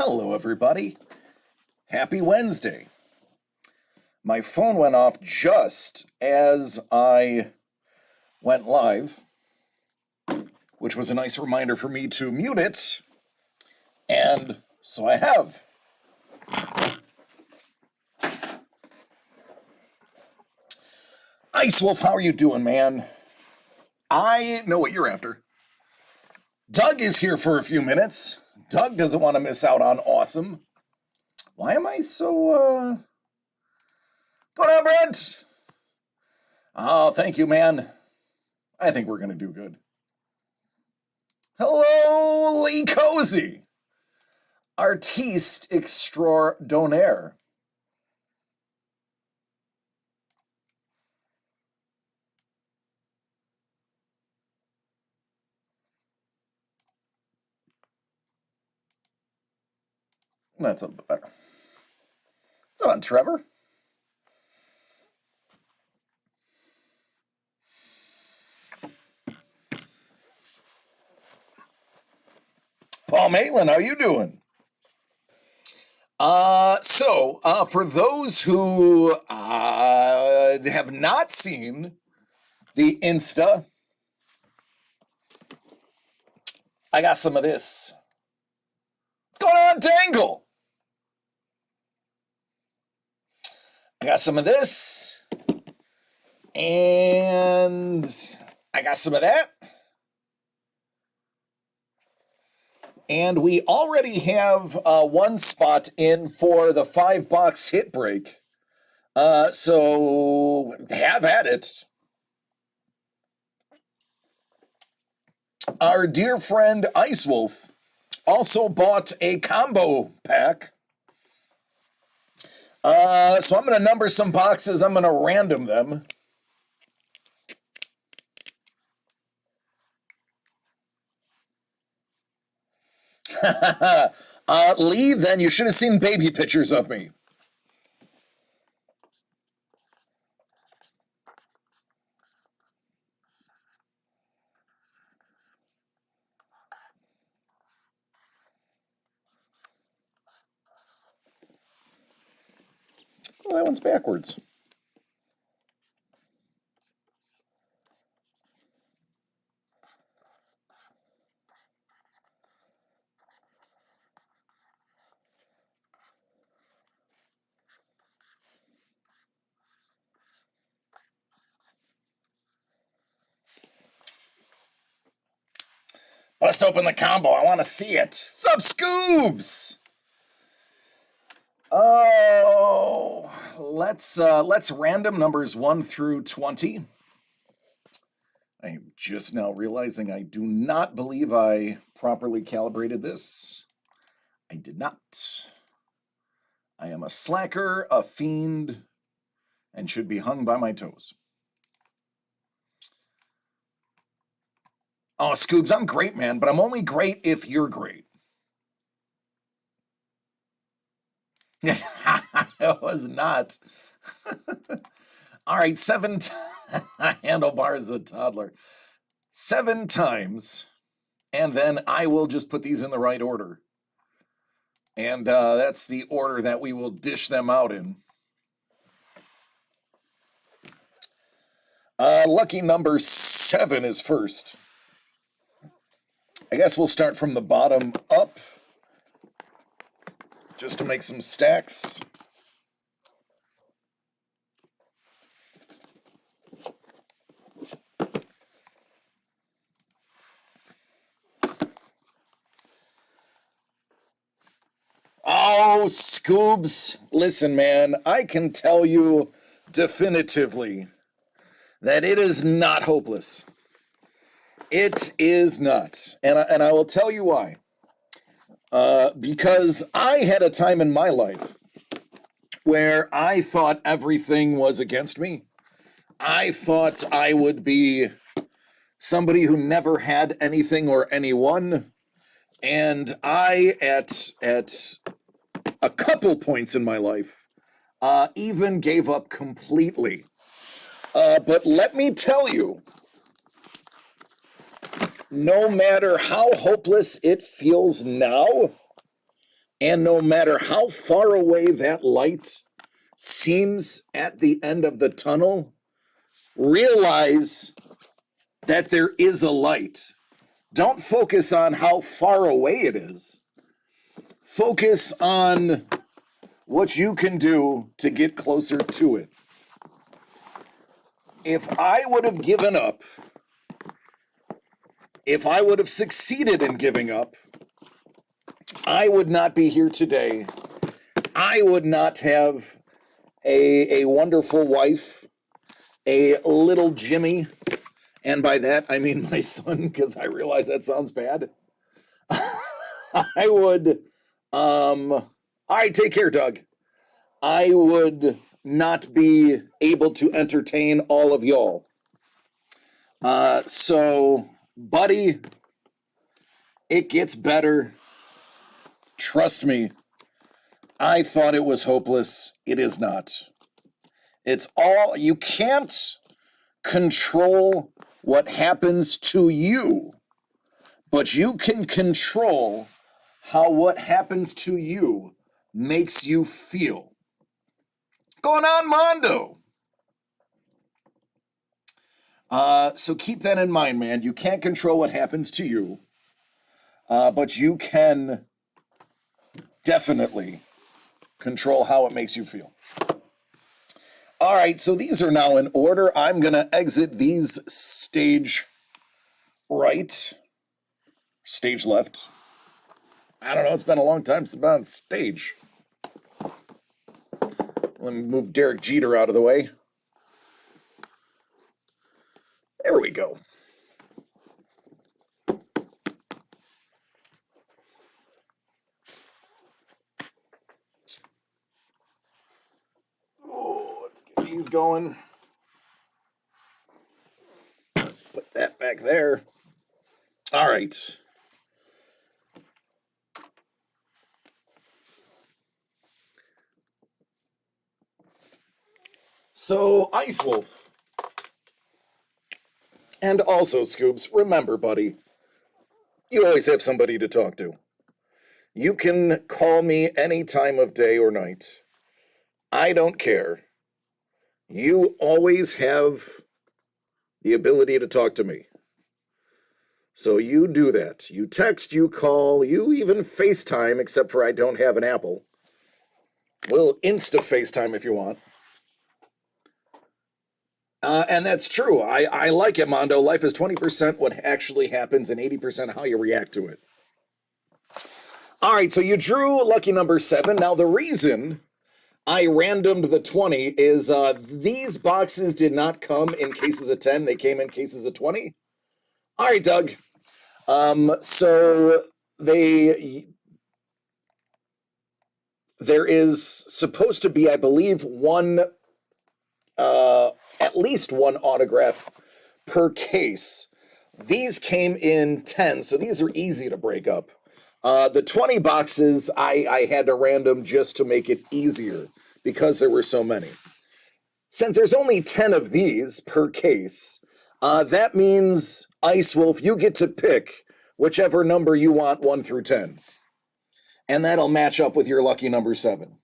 Hello, everybody. Happy Wednesday. My phone went off just as I went live, which was a nice reminder for me to mute it, and so I have. Ice Wolf, how are you doing, man? I know what you're after. Doug is here for a few minutes. Doug doesn't want to miss out on awesome. Why am I so, Go down, Brent! Oh, thank you, man. I think we're going to do good. Hello, Lee Cozy. Artiste extraordinaire. That's a bit better. What's on, Trevor? Paul Maitland, how you doing? For those who have not seen the Insta, I got some of this. What's going on, Dangle? I got some of this, and I got some of that. And we already have one spot in for the $5 hit break. So have at it. Our dear friend Ice Wolf also bought a combo pack. So I'm going to number some boxes. I'm going to random them. Lee, then you should have seen baby pictures of me. Well, that one's backwards. Bust open the combo. I want to see it. Sup, Scoobs? Oh, let's random numbers 1 through 20. I'm just now realizing I do not believe I properly calibrated this. I did not. I am a slacker, a fiend, and should be hung by my toes. Oh, Scoobs, I'm great, man, but I'm only great if you're great. It was not. All right, handlebars a toddler. 7 times, and then I will just put these in the right order. And that's the order that we will dish them out in. Lucky number 7 is first. I guess we'll start from the bottom up, just to make some stacks. Oh, Scoobs, listen, man, I can tell you definitively that it is not hopeless. It is not, and I will tell you why. Because I had a time in my life where I thought everything was against me. I thought I would be somebody who never had anything or anyone, and I, at a couple points in my life, even gave up completely. But let me tell you, no matter how hopeless it feels now, And no matter how far away that light seems at the end of the tunnel, realize that there is a light. Don't focus on how far away it is. Focus on what you can do to get closer to it. If I would have given up, if I would have succeeded in giving up, I would not be here today. I would not have a wonderful wife, a little Jimmy, and by that I mean my son, because I realize that sounds bad. I would, all right, take care, Doug. I would not be able to entertain all of y'all. So, buddy, it gets better. Trust me. I thought it was hopeless. It is not. It's all, you can't control what happens to you, but you can control how what happens to you makes you feel. Going on, Mondo? So keep that in mind, man. You can't control what happens to you, but you can definitely control how it makes you feel. All right, so these are now in order. I'm going to exit these stage right, stage left. I don't know, it's been a long time since I've been on stage. Let me move Derek Jeter out of the way. There we go. Oh, let's get these going. Put that back there. All right. So, Ice Wolf. And also, Scoops, remember, buddy, you always have somebody to talk to. You can call me any time of day or night. I don't care. You always have the ability to talk to me. So you do that. You text, you call, you even FaceTime, except for I don't have an Apple. We'll Insta FaceTime if you want. And that's true. I like it, Mondo. Life is 20% what actually happens and 80% how you react to it. All right, so you drew lucky number 7. Now, the reason I randomed the 20 is these boxes did not come in cases of 10. They came in cases of 20. All right, Doug. So there is supposed to be, I believe, at least one autograph per case. These came in 10, so these are easy to break up. The 20 boxes, I had to random just to make it easier because there were so many. Since there's only 10 of these per case, that means, Ice Wolf, you get to pick whichever number you want, 1 through 10. And that'll match up with your lucky number 7.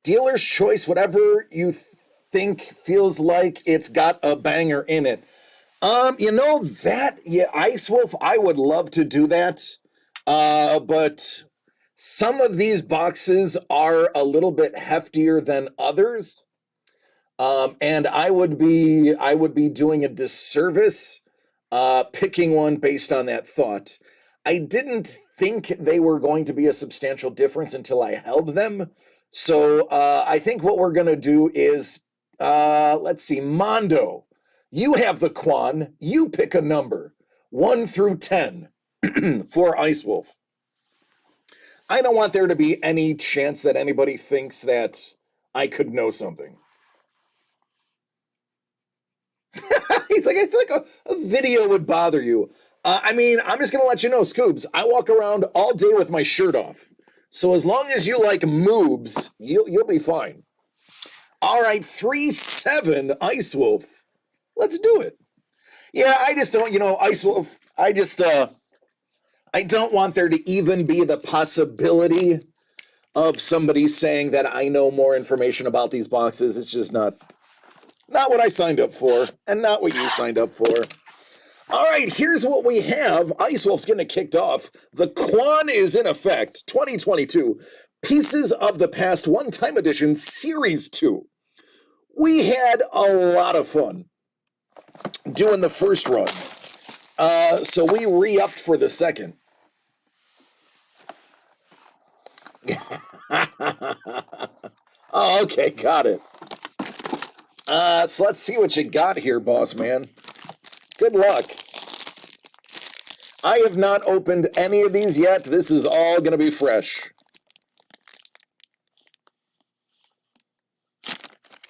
Dealer's choice, whatever you think feels like it's got a banger in it. Ice Wolf, I would love to do that. But some of these boxes are a little bit heftier than others. And I would be doing a disservice picking one based on that thought. I didn't think they were going to be a substantial difference until I held them. So I think what we're going to do is, let's see, Mondo, you have the Quan. You pick a number, 1 through 10 for Ice Wolf. I don't want there to be any chance that anybody thinks that I could know something. He's like, I feel like a video would bother you. I'm just going to let you know, Scoobs, I walk around all day with my shirt off. So as long as you like moobs, you'll be fine. All right, 3-7 Ice Wolf. Let's do it. Yeah, I just don't, Ice Wolf, I don't want there to even be the possibility of somebody saying that I know more information about these boxes. It's just not what I signed up for, and not what you signed up for. All right, here's what we have. Ice Wolf's getting it kicked off. The Quan is in effect. 2022. Pieces of the Past One-Time Edition Series 2. We had a lot of fun doing the first run. So we re-upped for the second. Oh, okay, got it. So let's see what you got here, boss man. Good luck. I have not opened any of these yet. This is all going to be fresh.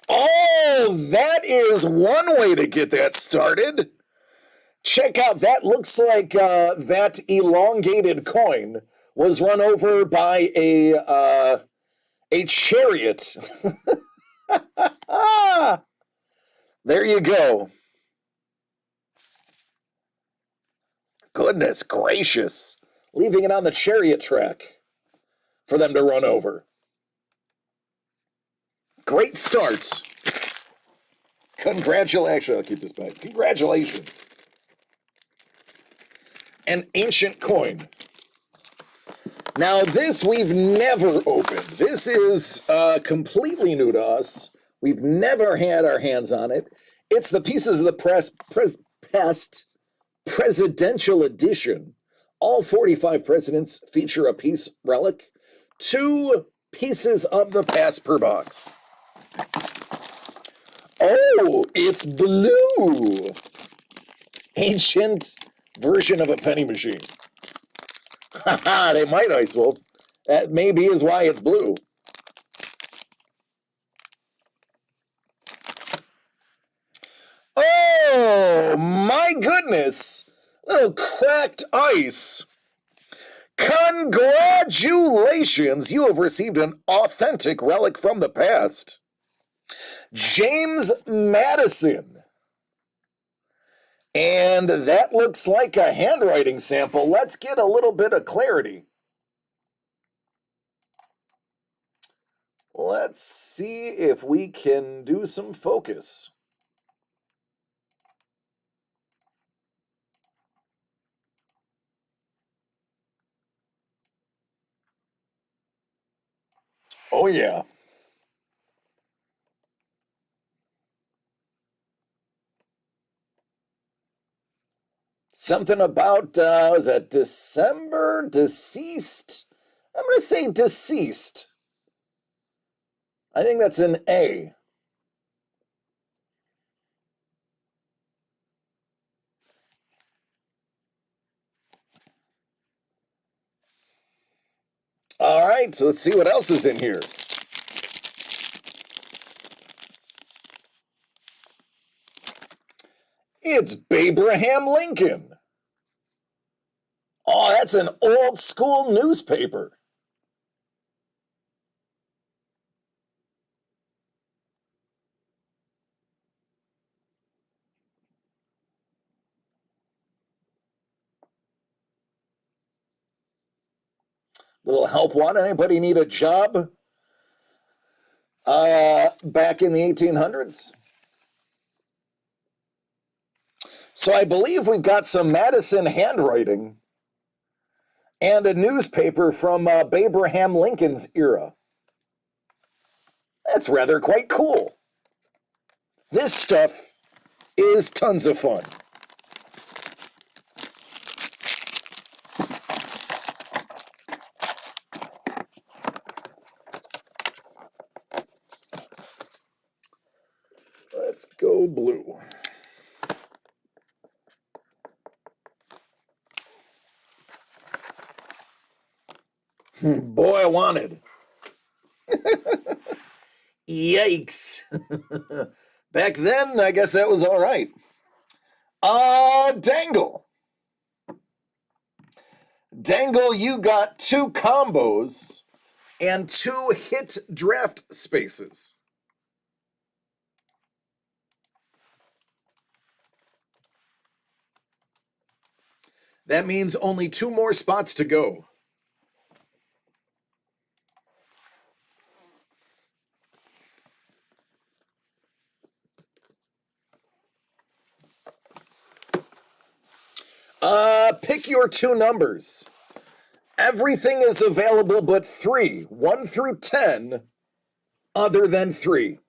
Oh, that is one way to get that started. Check out, that looks like that elongated coin was run over by a chariot. There you go. Goodness gracious. Leaving it on the chariot track for them to run over. Great start. Actually, I'll keep this back. Congratulations. An ancient coin. Now, this we've never opened. This is completely new to us. We've never had our hands on it. It's the Pieces of the Past Presidential Edition. All 45 presidents feature a piece relic. 2 pieces of the past per box. Oh, it's blue. Ancient version of a penny machine. Haha, they might, Ice Wolf. That maybe is why it's blue. Oh, my goodness. Little cracked ice. Congratulations, you have received an authentic relic from the past. James Madison. And that looks like a handwriting sample. Let's get a little bit of clarity. Let's see if we can do some focus. Oh, yeah. Something about, was that December? Deceased? I'm going to say deceased. I think that's an A. All right, so let's see what else is in here. It's Abraham Lincoln. Oh, that's an old school newspaper. Little help want? Anybody need a job? Back in the 1800s? So I believe we've got some Madison handwriting and a newspaper from Abraham Lincoln's era. That's rather quite cool. This stuff is tons of fun. Let's go blue. Boy, I wanted. Yikes. Back then, I guess that was all right. Dangle. Dangle, you got 2 combos and 2 hit draft spaces. That means only 2 more spots to go. Pick your 2 numbers. Everything is available but 3, 1 through 10, other than 3.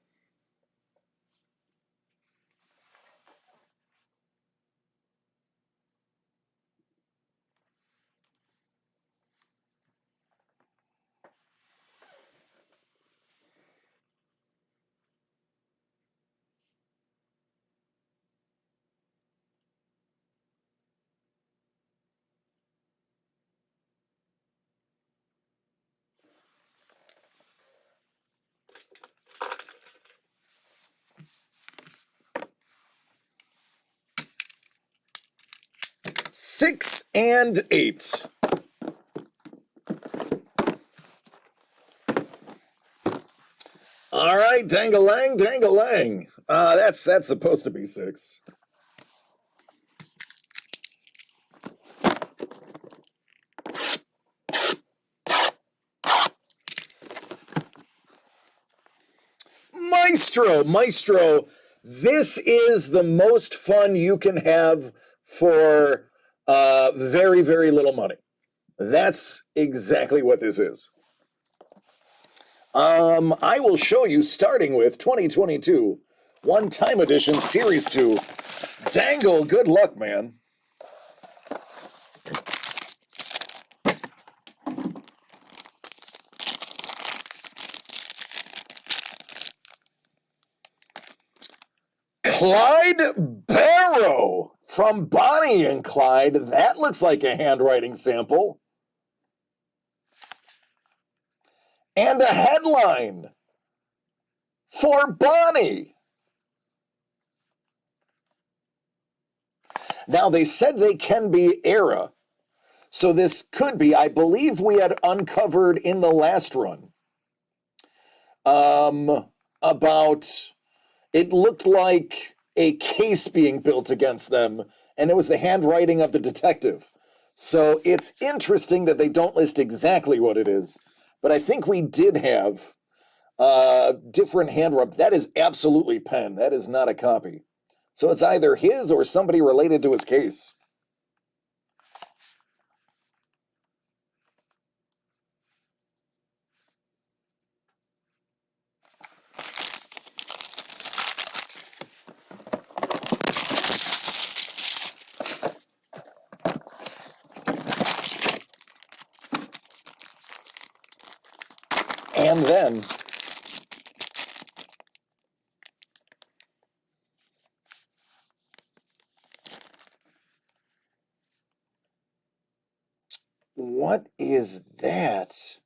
Six and 8. All right, dang-a-lang, dang-a-lang. That's supposed to be 6. Maestro, this is the most fun you can have for very, very little money. That's exactly what this is. I will show you starting with 2022 One-Time Edition Series 2. Dangle, good luck, man. Clyde Barrow from Bonnie and Clyde. That looks like a handwriting sample. And a headline for Bonnie. Now, they said they can be era. So this could be, I believe we had uncovered in the last run about, it looked like a case being built against them, and it was the handwriting of the detective. So it's interesting that they don't list exactly what it is, but I think we did have different handwriting. That is absolutely pen. That is not a copy. So it's either his or somebody related to his case. And then what is that?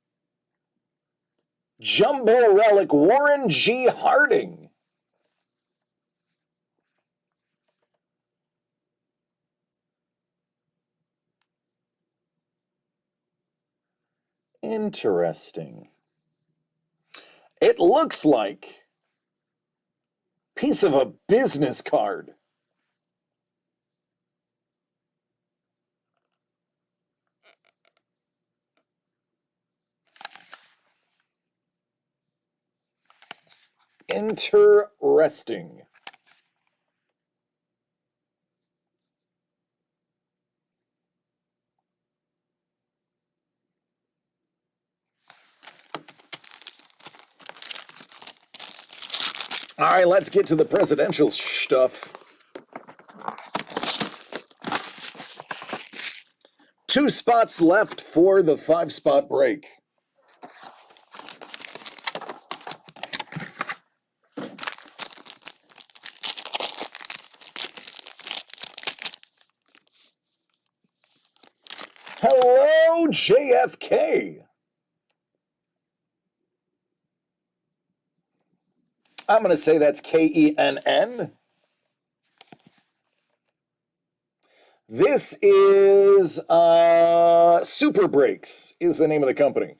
Jumbo relic, Warren G. Harding. Interesting. It looks like piece of a business card. Interesting. All right, let's get to the presidential stuff. 2 spots left for the 5-spot break. Hello, JFK. I'm going to say that's Kenn. This is SuperBreaks is the name of the company.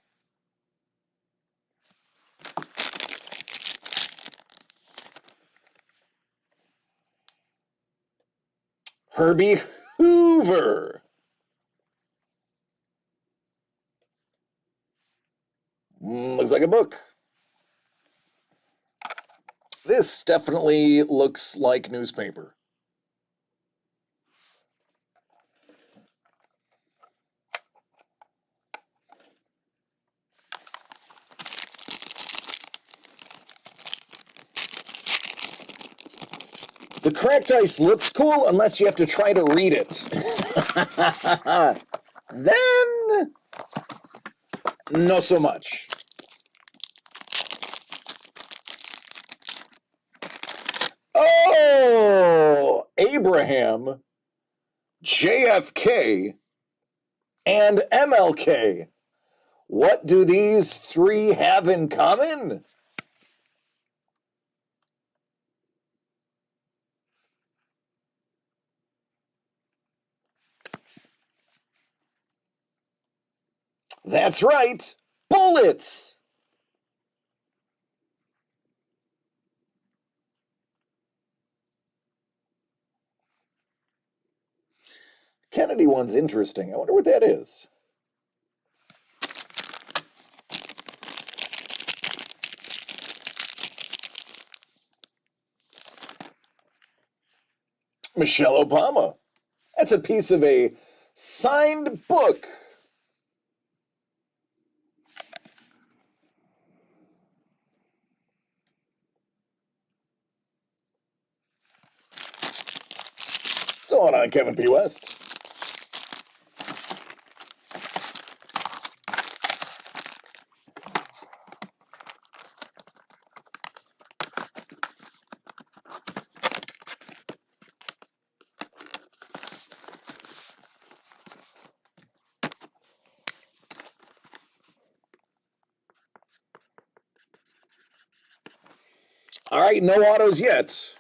Herbie Hoover. Looks like a book. This definitely looks like newspaper. The cracked ice looks cool unless you have to try to read it. Then, no so much. Oh, Abraham, JFK, and MLK. What do these three have in common? That's right, bullets. Kennedy one's interesting. I wonder what that is. Michelle Obama. That's a piece of a signed book. What's going on, Kevin P. West? All right, no autos yet.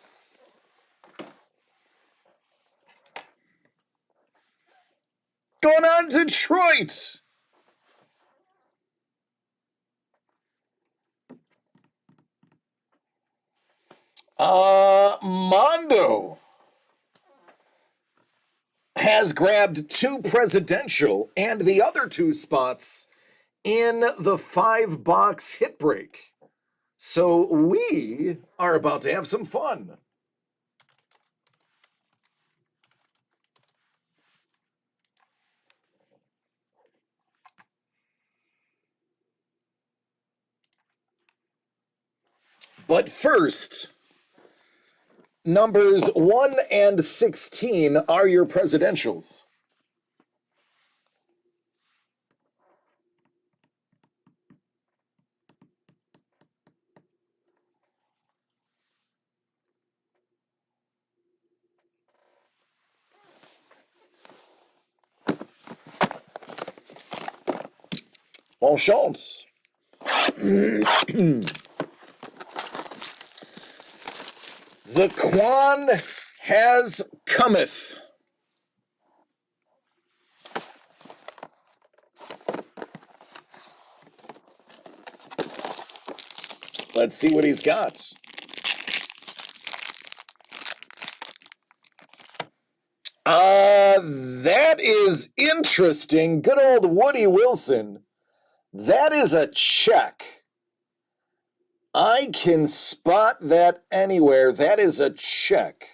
Going on Detroit. Mondo has grabbed 2 presidential and the other 2 spots in the 5-box hit break. So we are about to have some fun. But first, numbers 1 and 16 are your presidentials. Bon chance. The Quan has cometh. Let's see what he's got. That is interesting. Good old Woody Wilson. That is a check. I can spot that anywhere. That is a check.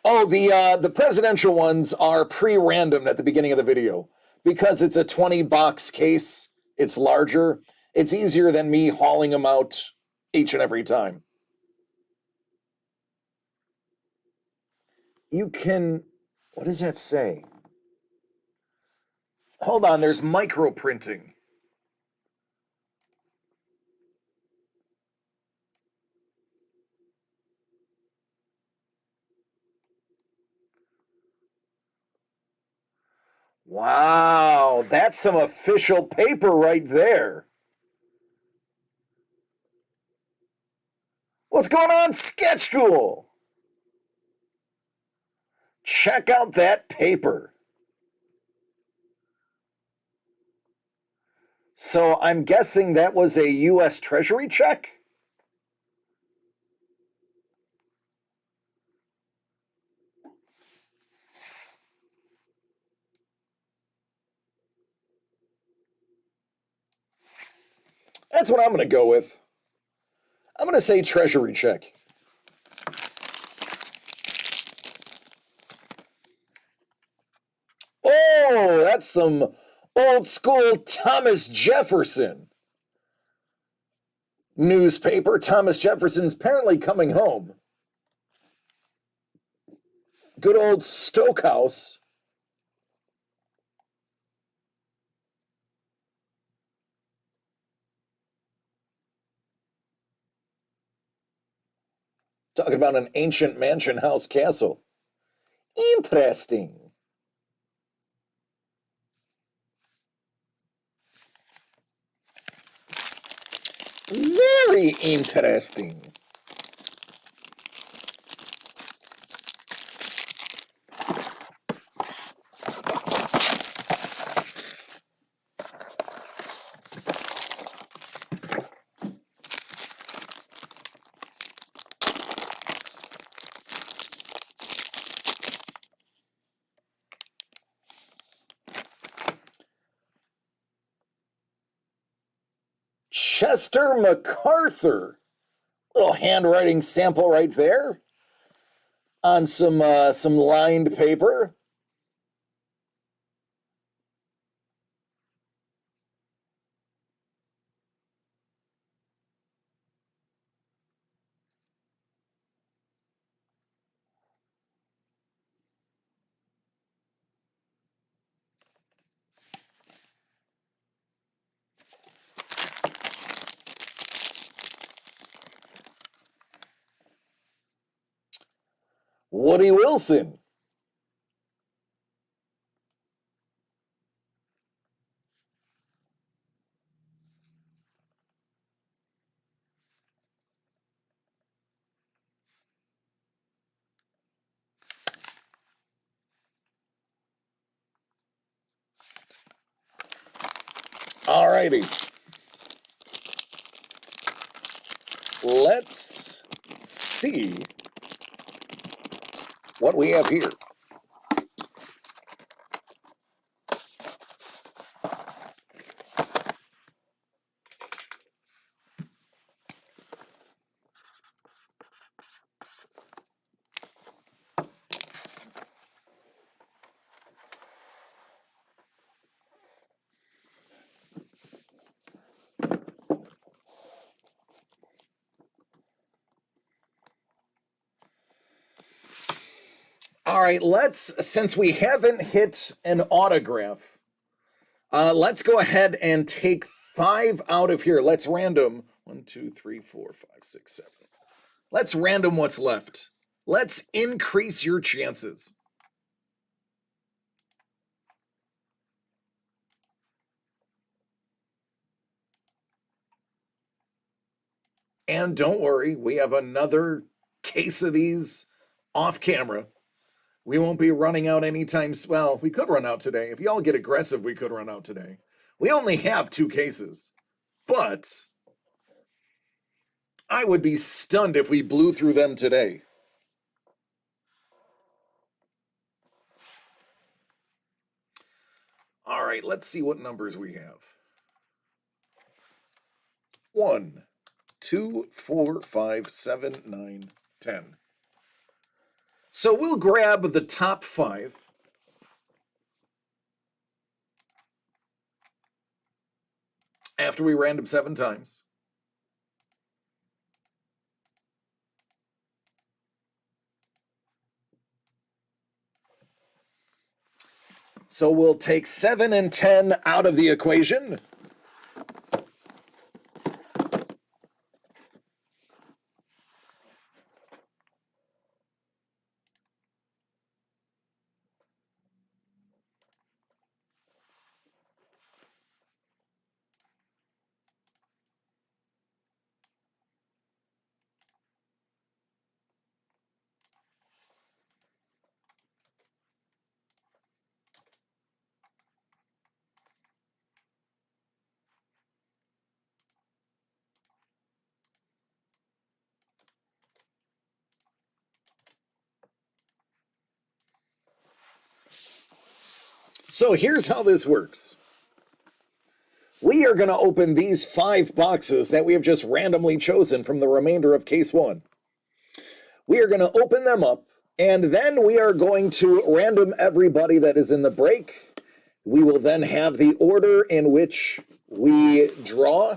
Oh, the presidential ones are pre-random at the beginning of the video. Because it's a 20-box case, it's larger. It's easier than me hauling them out each and every time. You can, what does that say? Hold on, there's micro printing. Wow, that's some official paper right there. What's going on, Sketch School? Check out that paper. So I'm guessing that was a U.S. Treasury check? That's what I'm going to go with. I'm going to say treasury check. Oh, that's some old school Thomas Jefferson newspaper. Thomas Jefferson's apparently coming home. Good old Stokehouse. Talking about an ancient mansion house castle. Interesting. Very interesting. Chester MacArthur. Little handwriting sample right there on some lined paper. Woody Wilson. All righty. Let's see what we have here. All right, since we haven't hit an autograph, let's go ahead and take 5 out of here. Let's random 1, 2, 3, 4, 5, 6, 7. Let's random what's left. Let's increase your chances. And don't worry, we have another case of these off camera. We won't be running out anytime. Well, we could run out today. If y'all get aggressive, we could run out today. We only have 2 cases, but I would be stunned if we blew through them today. All right, let's see what numbers we have. 1, 2, 4, 5, 7, 9, 10. So we'll grab the top 5. After we random 7 times. So we'll take 7 and 10 out of the equation. So here's how this works. We we are going to open these 5 boxes that we have just randomly chosen from the remainder of case 1. We are going to open them up, and then we are going to random everybody that is in the break. We will then have the order in which we draw.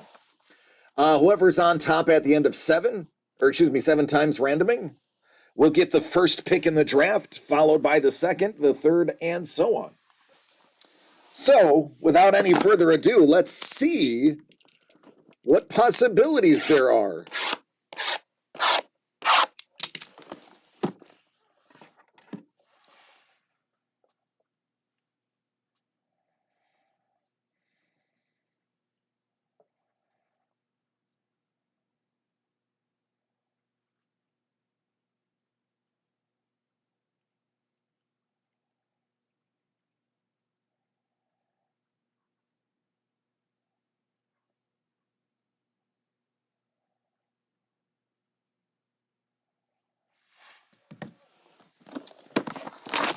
Whoever's on top at the end of 7 times randoming, will get the first pick in the draft, followed by the second, the third, and so on. So, without any further ado, let's see what possibilities there are.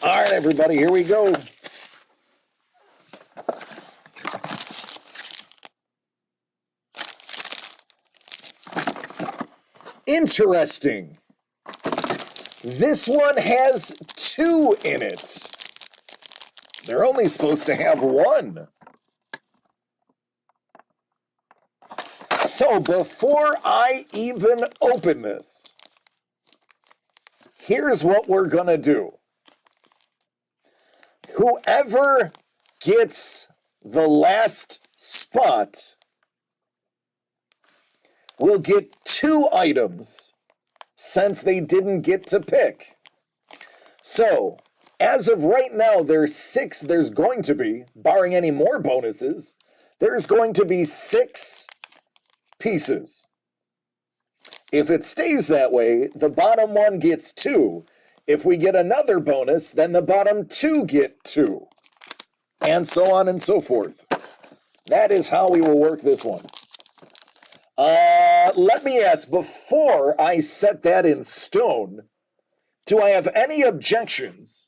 All right, everybody, here we go. Interesting. This one has 2 in it. They're only supposed to have 1. So before I even open this, here's what we're going to do. Whoever gets the last spot will get 2 items since they didn't get to pick. So, as of right now, there's going to be, barring any more bonuses, there's going to be 6 pieces. If it stays that way, the bottom one gets 2. If we get another bonus, then the bottom 2 get 2. And so on and so forth. That is how we will work this one. Let me ask, before I set that in stone, do I have any objections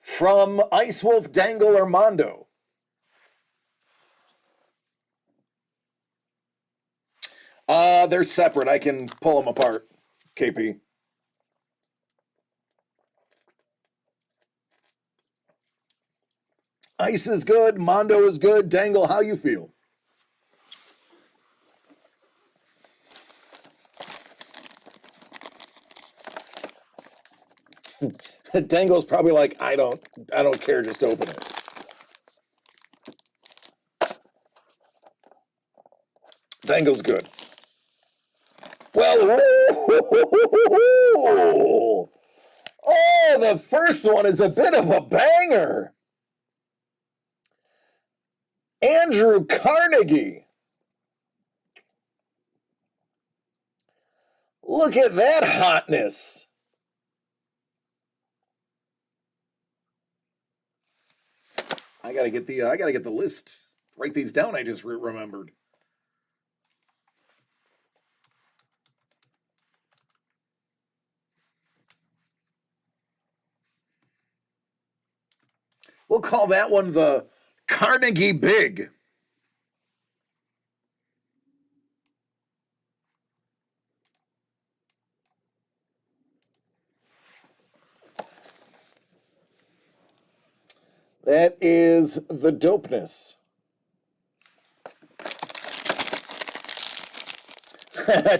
from Ice Wolf, Dangle, or Mondo? They're separate. I can pull them apart, KP. Ice is good. Mondo is good. Dangle, how you feel? Dangle's probably like, I don't care, just open it. Dangle's good. Well, oh, the first one is a bit of a banger. Andrew Carnegie. Look at that hotness. I gotta get the list. Write these down. I just remembered. We'll call that one the Carnegie Big. That is the dopeness.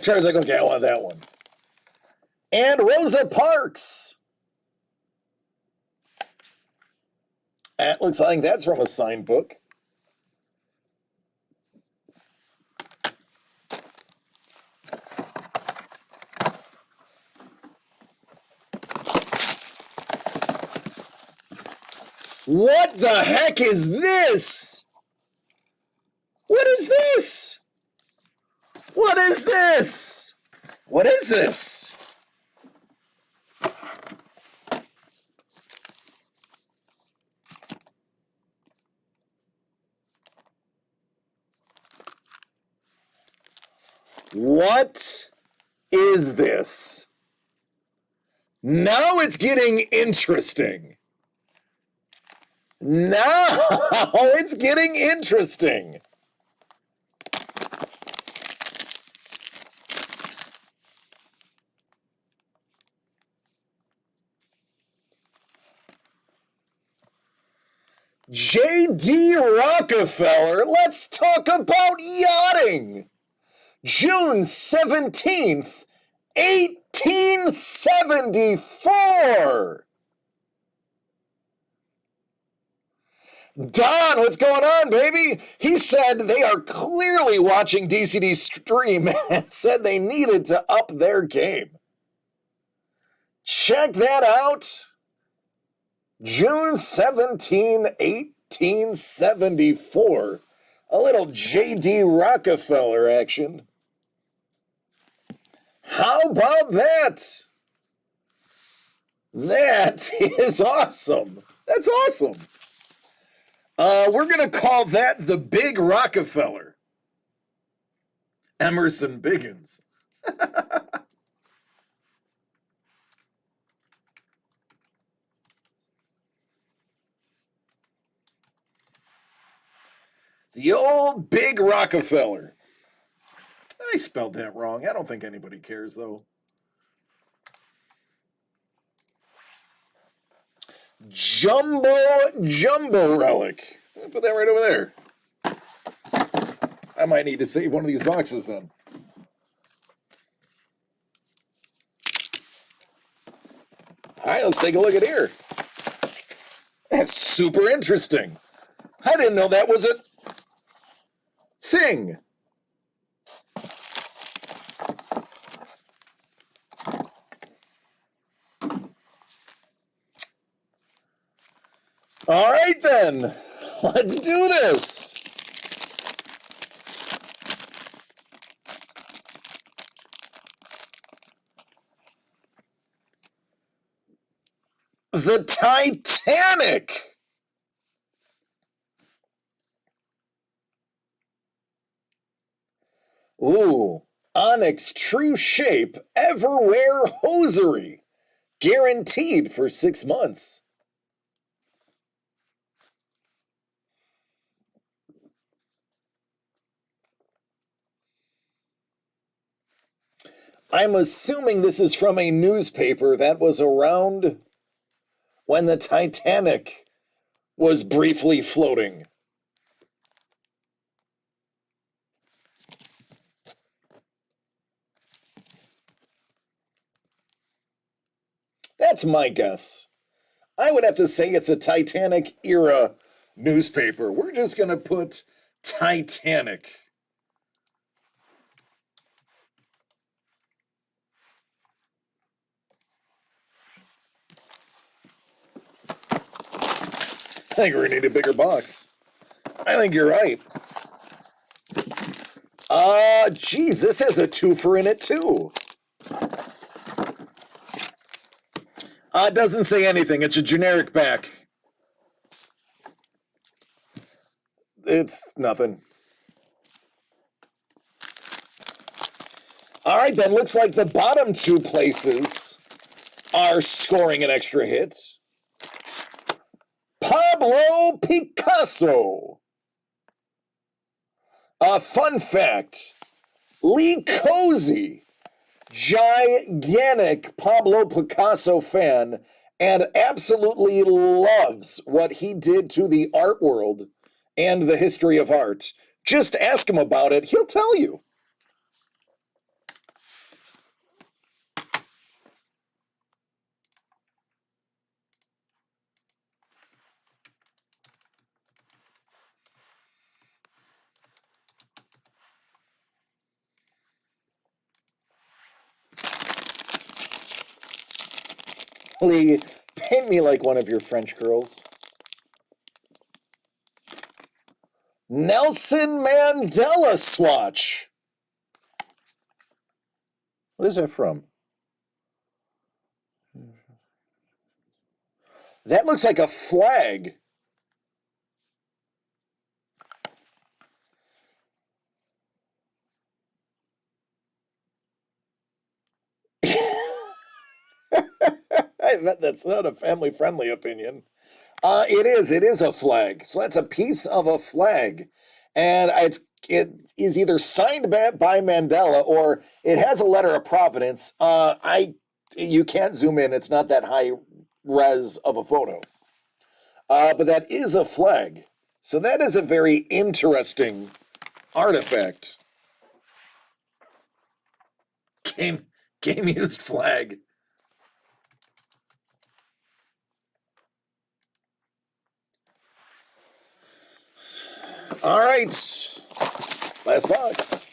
Charles like, okay, I want that one. And Rosa Parks. That looks like that's from a signed book. What the heck is this? What is this? What is this? What is this? What is this? Now it's getting interesting. Now it's getting interesting. J.D. Rockefeller, let's talk about yachting. June 17th, 1874. Don, what's going on, baby? He said they are clearly watching DCD stream and said they needed to up their game. Check that out. June 17, 1874. A little J.D. Rockefeller action. How about that? That is awesome. That's awesome. We're going to call that the Big Rockefeller. Emerson Biggins. The old Big Rockefeller. I spelled that wrong. I don't think anybody cares, though. Jumbo relic. I'll put that right over there. I might need to save one of these boxes then. All right, let's take a look at here. That's super interesting. I didn't know that was a thing. All right, then. Let's do this. The Titanic. Ooh, Onyx True Shape Everwear Hosiery. Guaranteed for 6 months. I'm assuming this is from a newspaper that was around when the Titanic was briefly floating. That's my guess. I would have to say it's a Titanic era newspaper. We're just going to put Titanic. I think we're going to need a bigger box. I think you're right. Geez, this has a twofer in it too. It doesn't say anything. It's a generic back. It's nothing. All right, then. Looks like the bottom two places are scoring an extra hit. Pablo Picasso. Fun fact, Lee Cozy, gigantic Pablo Picasso fan, and absolutely loves what he did to the art world and the history of art. Just ask him about it. He'll tell you. Lee, paint me like one of your French girls. Nelson Mandela swatch. What is that from? That looks like a flag. I bet that's not a family-friendly opinion. It is a flag. So that's a piece of a flag, and it is either signed by Mandela or it has a letter of providence. You can't zoom in. It's not that high res of a photo. But that is a flag. So that is a very interesting artifact. Game used flag. All right. Last box.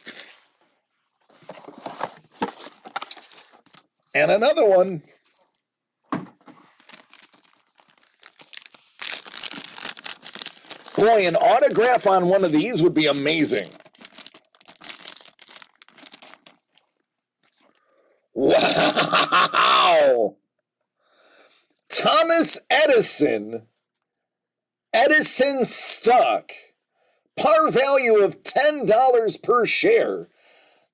And another one. Boy, an autograph on one of these would be amazing. Wow! Thomas Edison. Edison stock. Par value of $10 per share.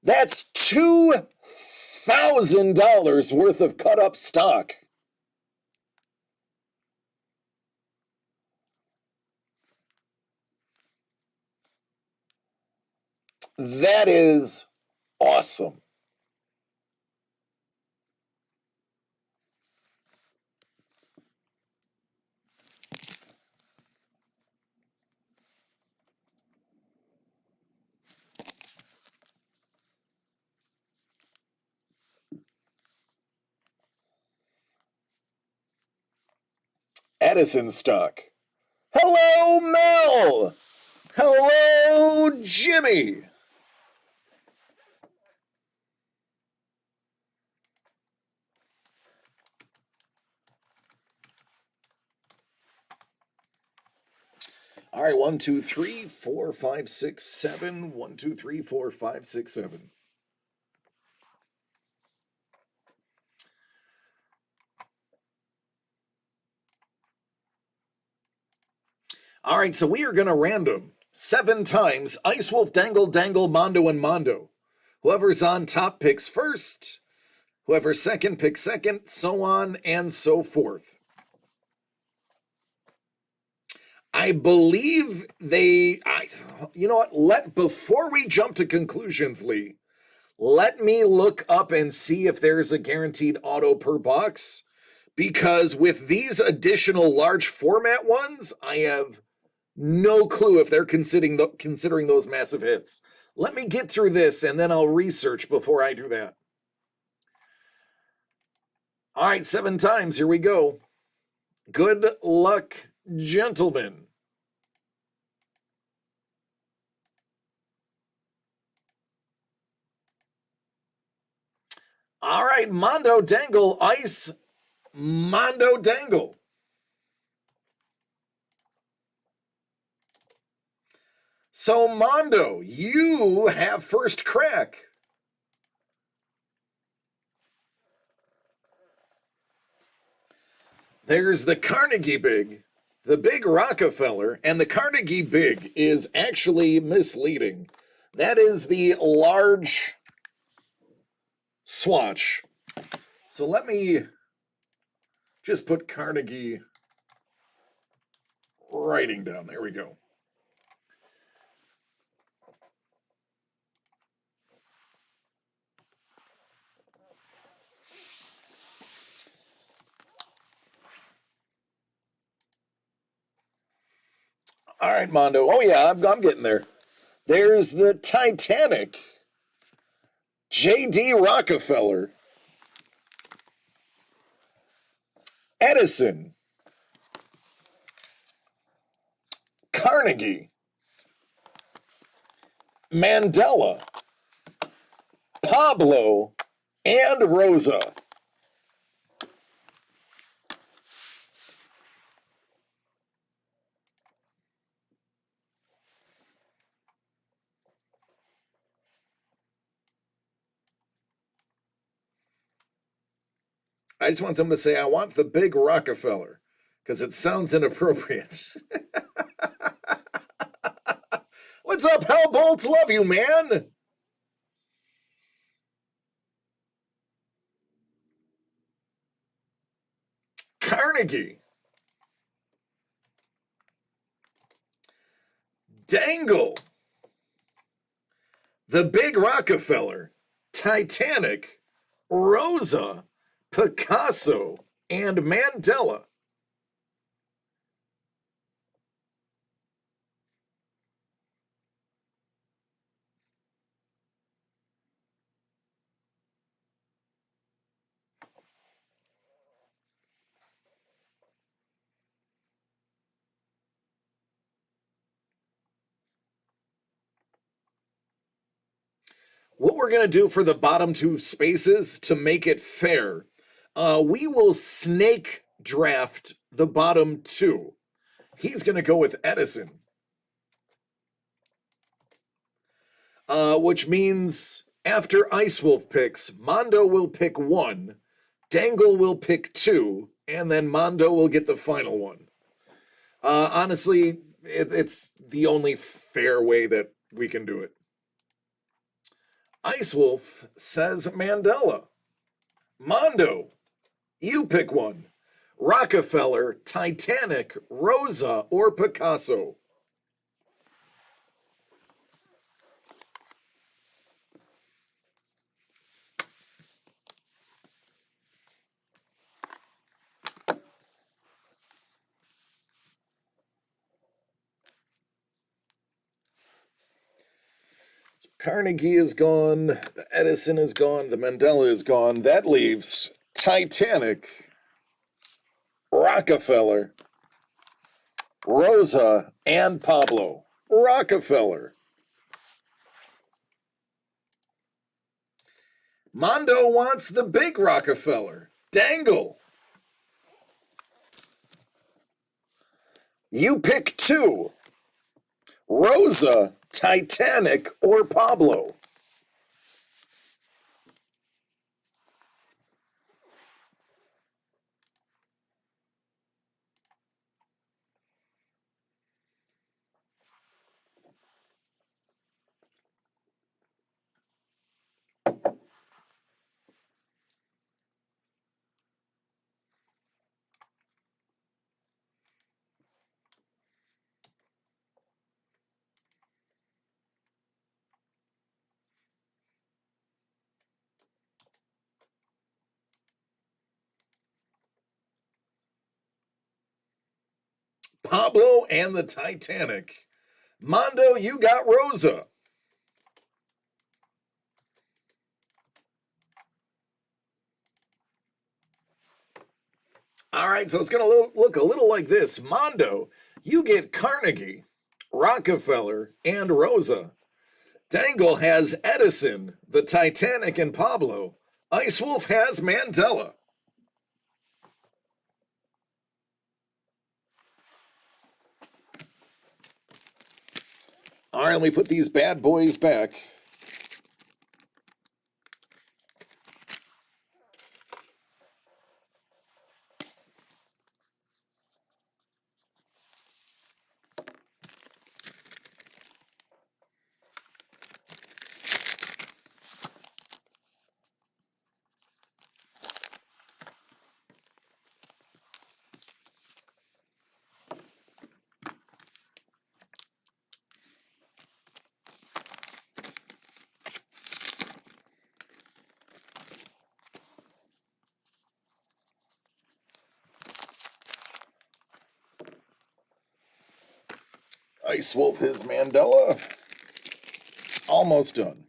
That's $2,000 worth of cut up stock. That is awesome. Edison stock. Hello, Mel. Hello, Jimmy. All right, 1, 2, 3, 4, 5, 6, 7. 1, 2, 3, 4, 5, 6, 7. All right, so we are going to random 7 times Ice Wolf, Dangle, Dangle, Mondo, and Mondo. Whoever's on top picks first. Whoever's second picks second, so on and so forth. I believe you know what? Before we jump to conclusions, Lee, let me look up and see if there's a guaranteed auto per box. Because with these additional large format ones, I have no clue if they're considering those massive hits. Let me get through this and then I'll research before I do that. All right, 7 times. Here we go. Good luck, gentlemen. All right, Mondo Dangle, Ice Mondo Dangle. So, Mondo, you have first crack. There's the Carnegie Big, the Big Rockefeller, and the Carnegie Big is actually misleading. That is the large swatch. So let me just put Carnegie writing down. There we go. All right, Mondo. Oh, yeah, I'm getting there. There's the Titanic. J.D. Rockefeller. Edison. Carnegie. Mandela. Pablo. And Rosa. I just want someone to say, I want the Big Rockefeller, because it sounds inappropriate. What's up, Hellbolts? Love you, man. Carnegie. Dangle, The Big Rockefeller, Titanic, Rosa, Picasso, and Mandela. What we're going to do for the bottom two spaces to make it fair, we will snake draft the bottom two. He's going to go with Edison, which means after Ice Wolf picks, Mondo will pick one, Dangle will pick two, and then Mondo will get the final one. Honestly, it's the only fair way that we can do it. Ice Wolf says Mandela. Mondo, you pick one. Rockefeller, Titanic, Rosa, or Picasso? Carnegie is gone, the Edison is gone, the Mandela is gone. That leaves Titanic, Rockefeller, Rosa, and Pablo. Rockefeller. Mondo wants the big Rockefeller. Dangle. You pick two. Rosa, Titanic, or Pablo? Pablo and the Titanic. Mondo, you got Rosa. All right, so it's going to look a little like this. Mondo, you get Carnegie, Rockefeller, and Rosa. Dangle has Edison, the Titanic, and Pablo. Ice Wolf has Mandela. All right, let me put these bad boys back. Ice Wolf is Mandela. Almost done.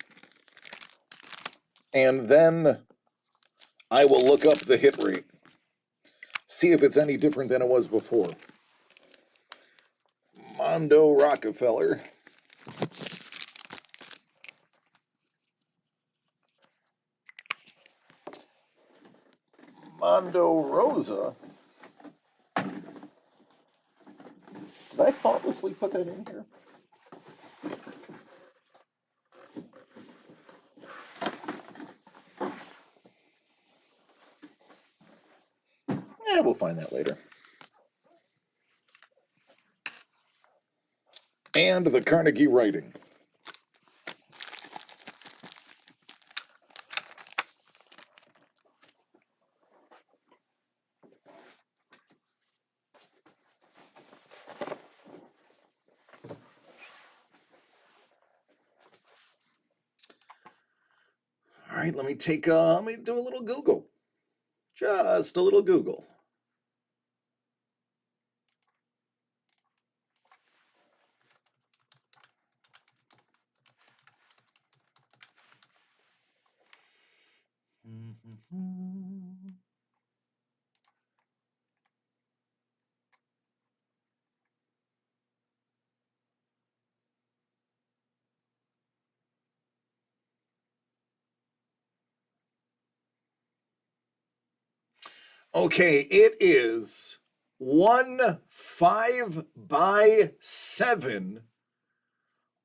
And then I will look up the hit rate. See if it's any different than it was before. Mondo Rockefeller. Mondo Rosa. Did I thoughtlessly put that in here? Yeah, we'll find that later. And the Carnegie writing. right, let me do a little Google. Just a little Google. Okay, it is 1 5x7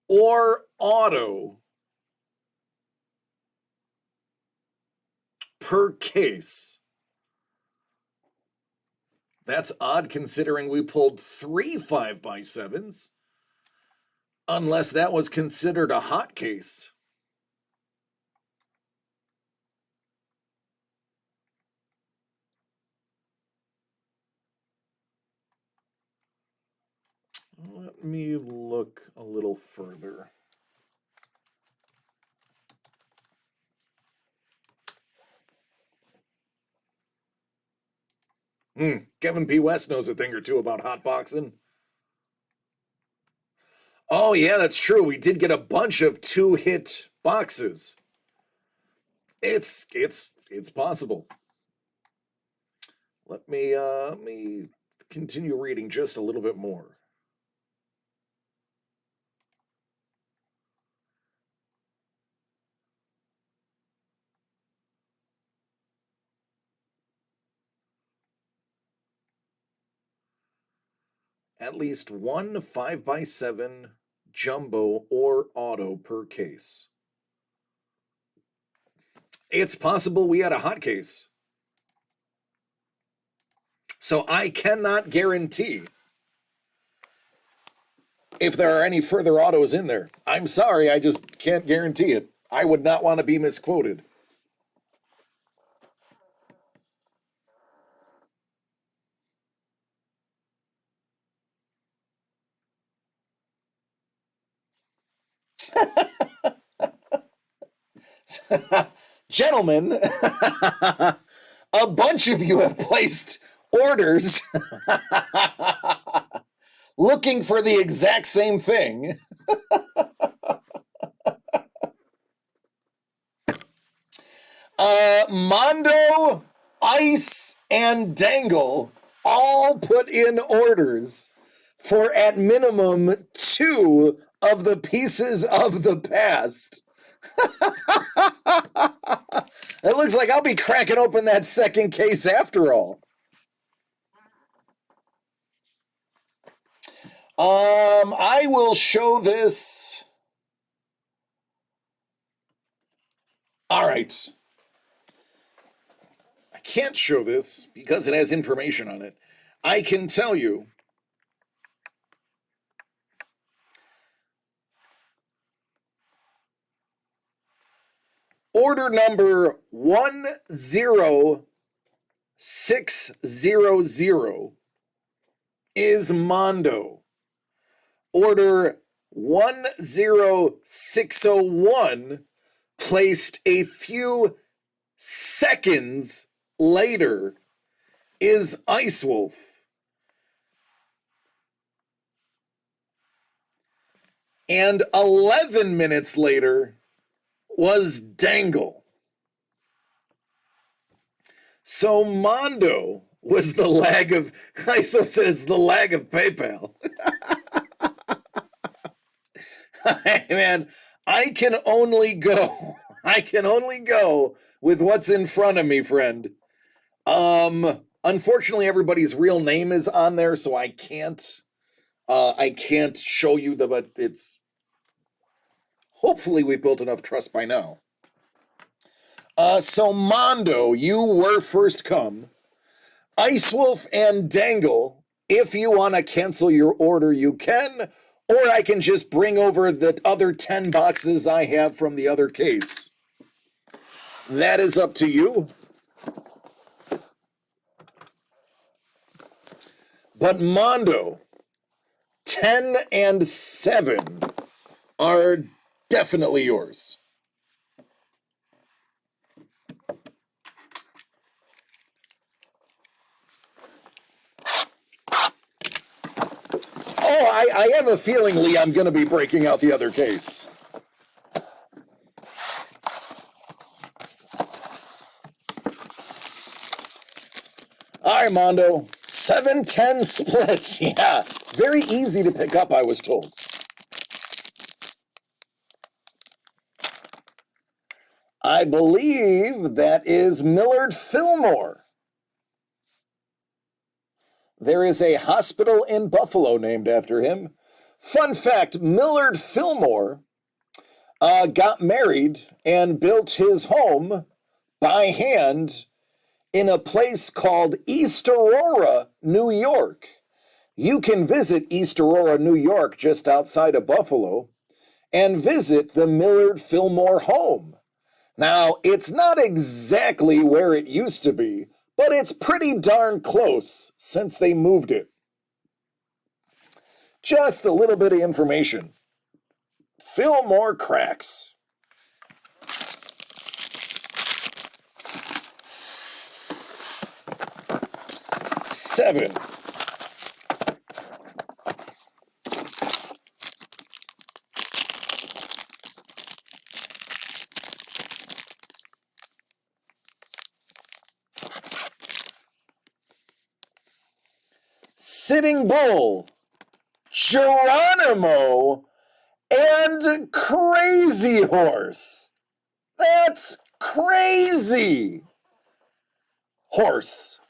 or auto per case. That's odd considering we pulled 3 5x7s, unless that was considered a hot case. Let me look a little further. Kevin P. West knows a thing or two about hot boxing. Oh, yeah, that's true. We did get a bunch of 2-hit boxes. It's possible. Let me continue reading just a little bit more. At least 1 5x7 jumbo or auto per case. It's possible we had a hot case. So I cannot guarantee if there are any further autos in there. I'm sorry, I just can't guarantee it. I would not want to be misquoted. Gentlemen, a bunch of you have placed orders looking for the exact same thing. Mondo, Ice, and Dangle all put in orders for at minimum 2 of the pieces of the past. It looks like I'll be cracking open that second case after all. I will show this. All right. I can't show this because it has information on it. I can tell you order number 10600 is Mondo. Order 10601 placed a few seconds later is Ice Wolf. And 11 minutes later was Dangle. So Mondo was the lag of, ISO says the lag of PayPal. Man, I can only go with what's in front of me, friend. Unfortunately, everybody's real name is on there, so I can't show you but it's, hopefully we've built enough trust by now. So Mondo, you were first come. Ice Wolf and Dangle, if you want to cancel your order, you can, or I can just bring over the other 10 boxes I have from the other case. That is up to you. But Mondo, 10 and 7 are definitely yours. I have a feeling, Lee, I'm going to be breaking out the other case. All right, Mondo. 7-10 split. Yeah, very easy to pick up, I was told. I believe that is Millard Fillmore. There is a hospital in Buffalo named after him. Fun fact, Millard Fillmore got married and built his home by hand in a place called East Aurora, New York. You can visit East Aurora, New York, just outside of Buffalo, and visit the Millard Fillmore home. Now, it's not exactly where it used to be, but it's pretty darn close since they moved it. Just a little bit of information. Fillmore cracks. Seven. Sitting Bull, Geronimo, and Crazy Horse. That's crazy. Horse.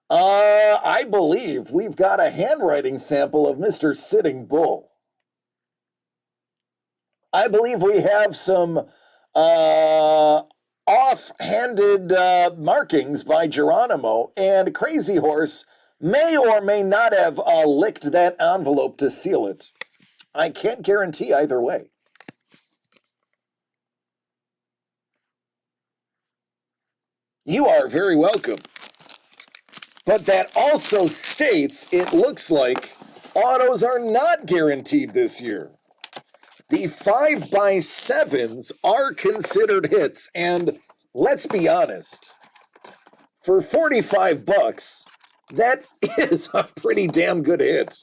I believe we've got a handwriting sample of Mr. Sitting Bull. I believe we have some off-handed markings by Geronimo, and Crazy Horse may or may not have licked that envelope to seal it. I can't guarantee either way. You are very welcome. But that also states it looks like autos are not guaranteed this year. The 5x7s are considered hits, and let's be honest, for 45 bucks, that is a pretty damn good hit.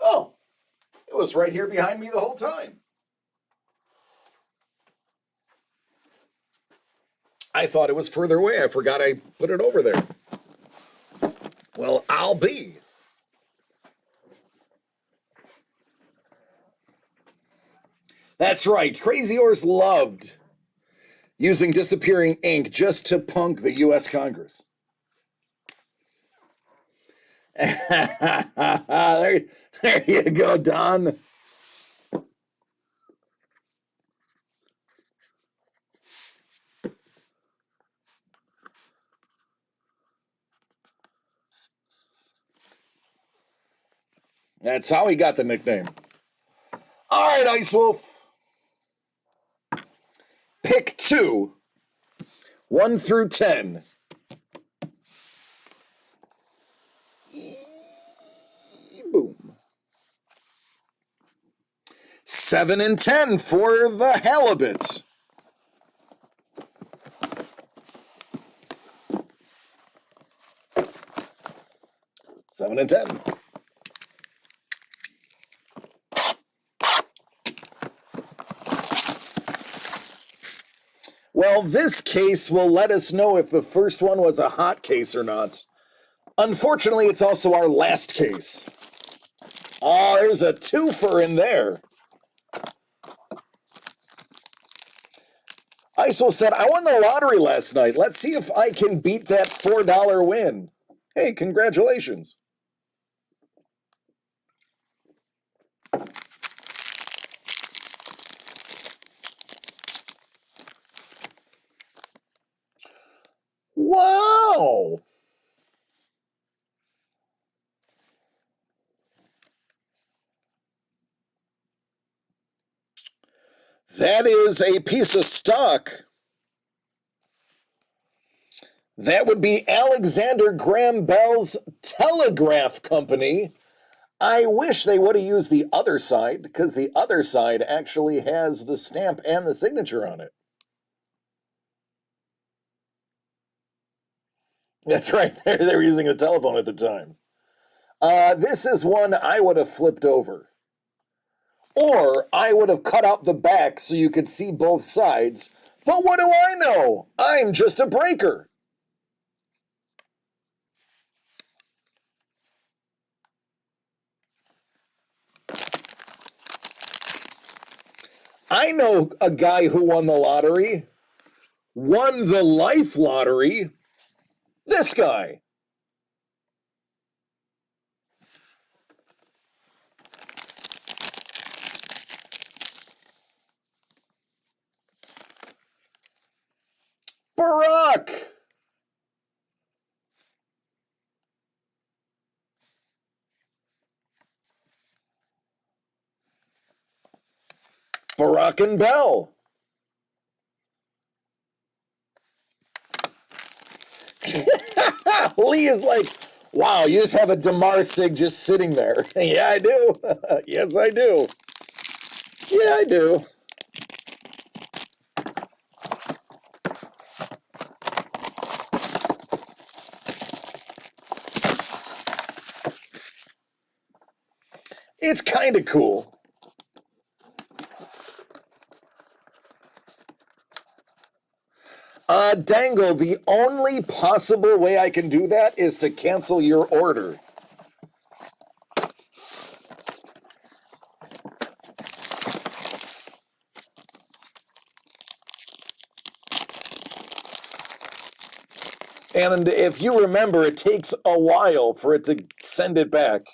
Oh, it was right here behind me the whole time. I thought it was further away. I forgot I put it over there. Well, I'll be. That's right. Crazy Horse loved using disappearing ink just to punk the U.S. Congress. there you go, Don. That's how he got the nickname. All right, Ice Wolf. Pick 2, 1 through 10. Boom. 7 and 10 for the halibut. Seven and 10. Well, this case will let us know if the first one was a hot case or not. Unfortunately, it's also our last case. Oh, there's a twofer in there. Iso said, I won the lottery last night. Let's see if I can beat that $4 win. Hey, congratulations. Wow. That is a piece of stock. That would be Alexander Graham Bell's Telegraph Company. I wish they would have used the other side, because the other side actually has the stamp and the signature on it. That's right. They were using a telephone at the time. This is one I would have flipped over. Or I would have cut out the back so you could see both sides. But what do I know? I'm just a breaker. I know a guy who won the lottery, won the life lottery. This guy. Barack. Barack and Bell. Lee is like, wow, you just have a Damar Sig just sitting there. Yeah, I do. Yes, I do. Yeah, I do. It's kind of cool. Dangle, the only possible way I can do that is to cancel your order. And if you remember, it takes a while for it to send it back.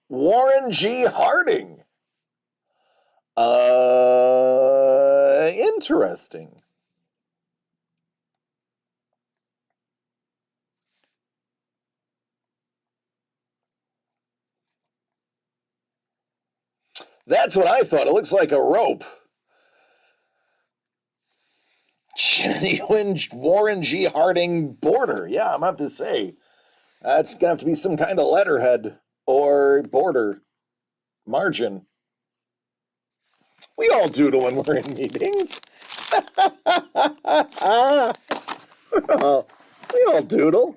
Warren G. Harding. Interesting. That's what I thought. It looks like a rope. Genuine Warren G. Harding border. Yeah, I'm going to have to say. That's going to have to be some kind of letterhead or border margin. We all doodle when we're in meetings. We all doodle.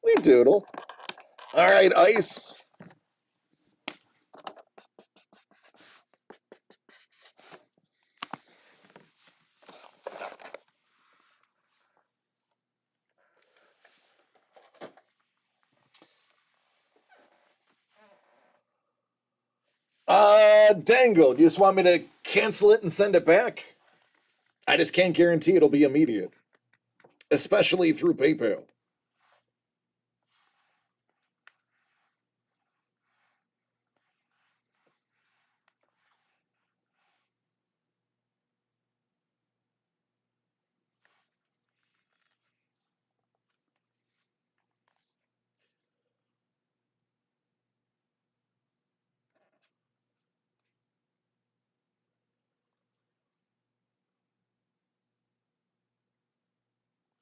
We doodle. All right, Ice. Dangle, you just want me to cancel it and send it back? I just can't guarantee it'll be immediate, especially through PayPal.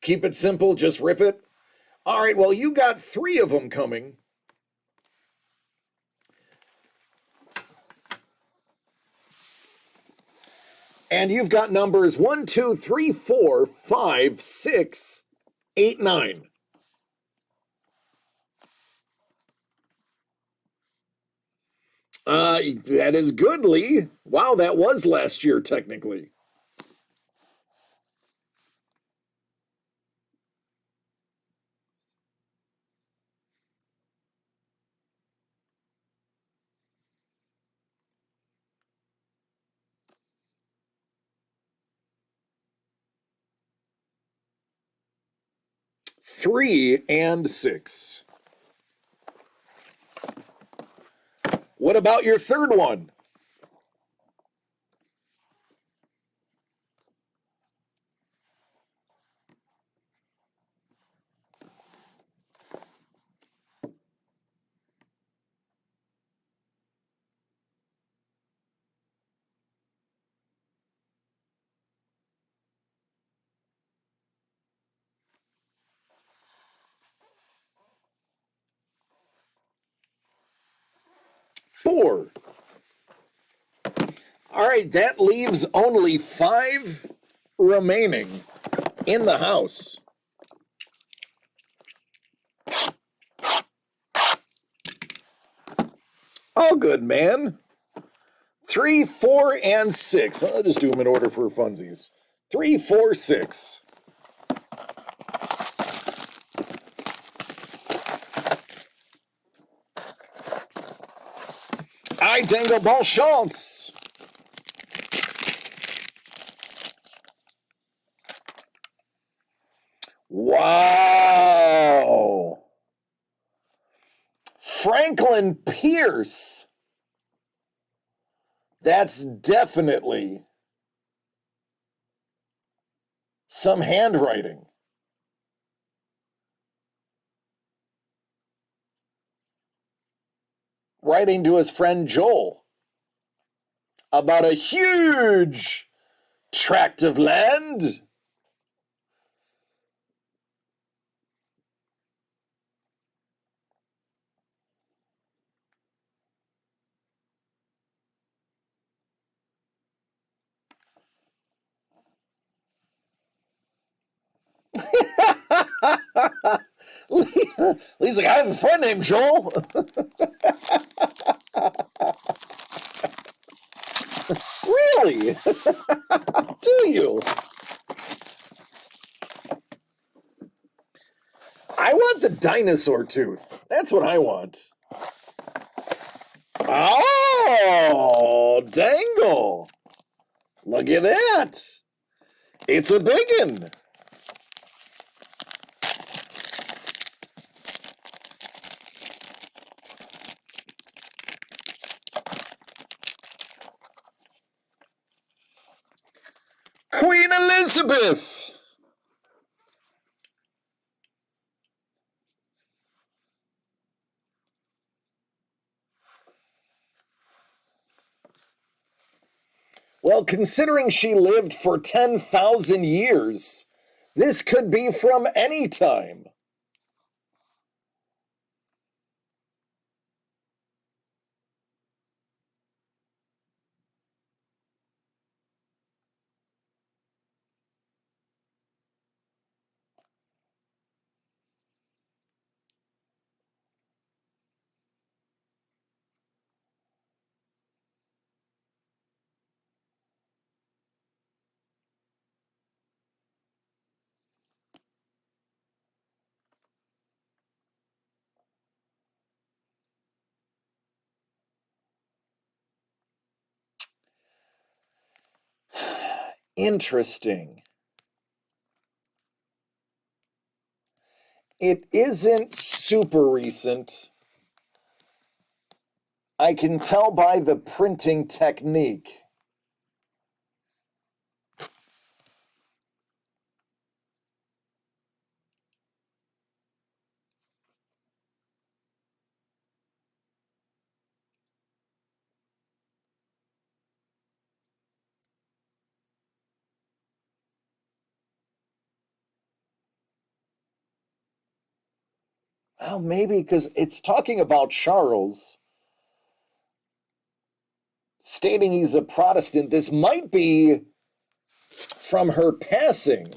Keep it simple, just rip it. All right, well, you got 3 of them coming. And you've got numbers 1, 2, 3, 4, 5, 6, 8, 9. That is good, Lee. Wow, that was last year, technically. Three and 6. What about your third one? 4. All right, that leaves only 5 remaining in the house. All good, man. 3, 4, and 6. I'll just do them in order for funsies. 3, 4, 6. I dangle ball chance. Wow. Franklin Pierce. That's definitely some handwriting. Writing to his friend Joel about a huge tract of land. He's like, I have a friend named Joel. Really? Do you? I want the dinosaur tooth. That's what I want. Oh, dangle. Look at that. It's a biggin. Queen Elizabeth. Well, considering she lived for 10,000 years, this could be from any time. Interesting. It isn't super recent. I can tell by the printing technique. Well, maybe because it's talking about Charles, stating he's a Protestant. This might be from her passing.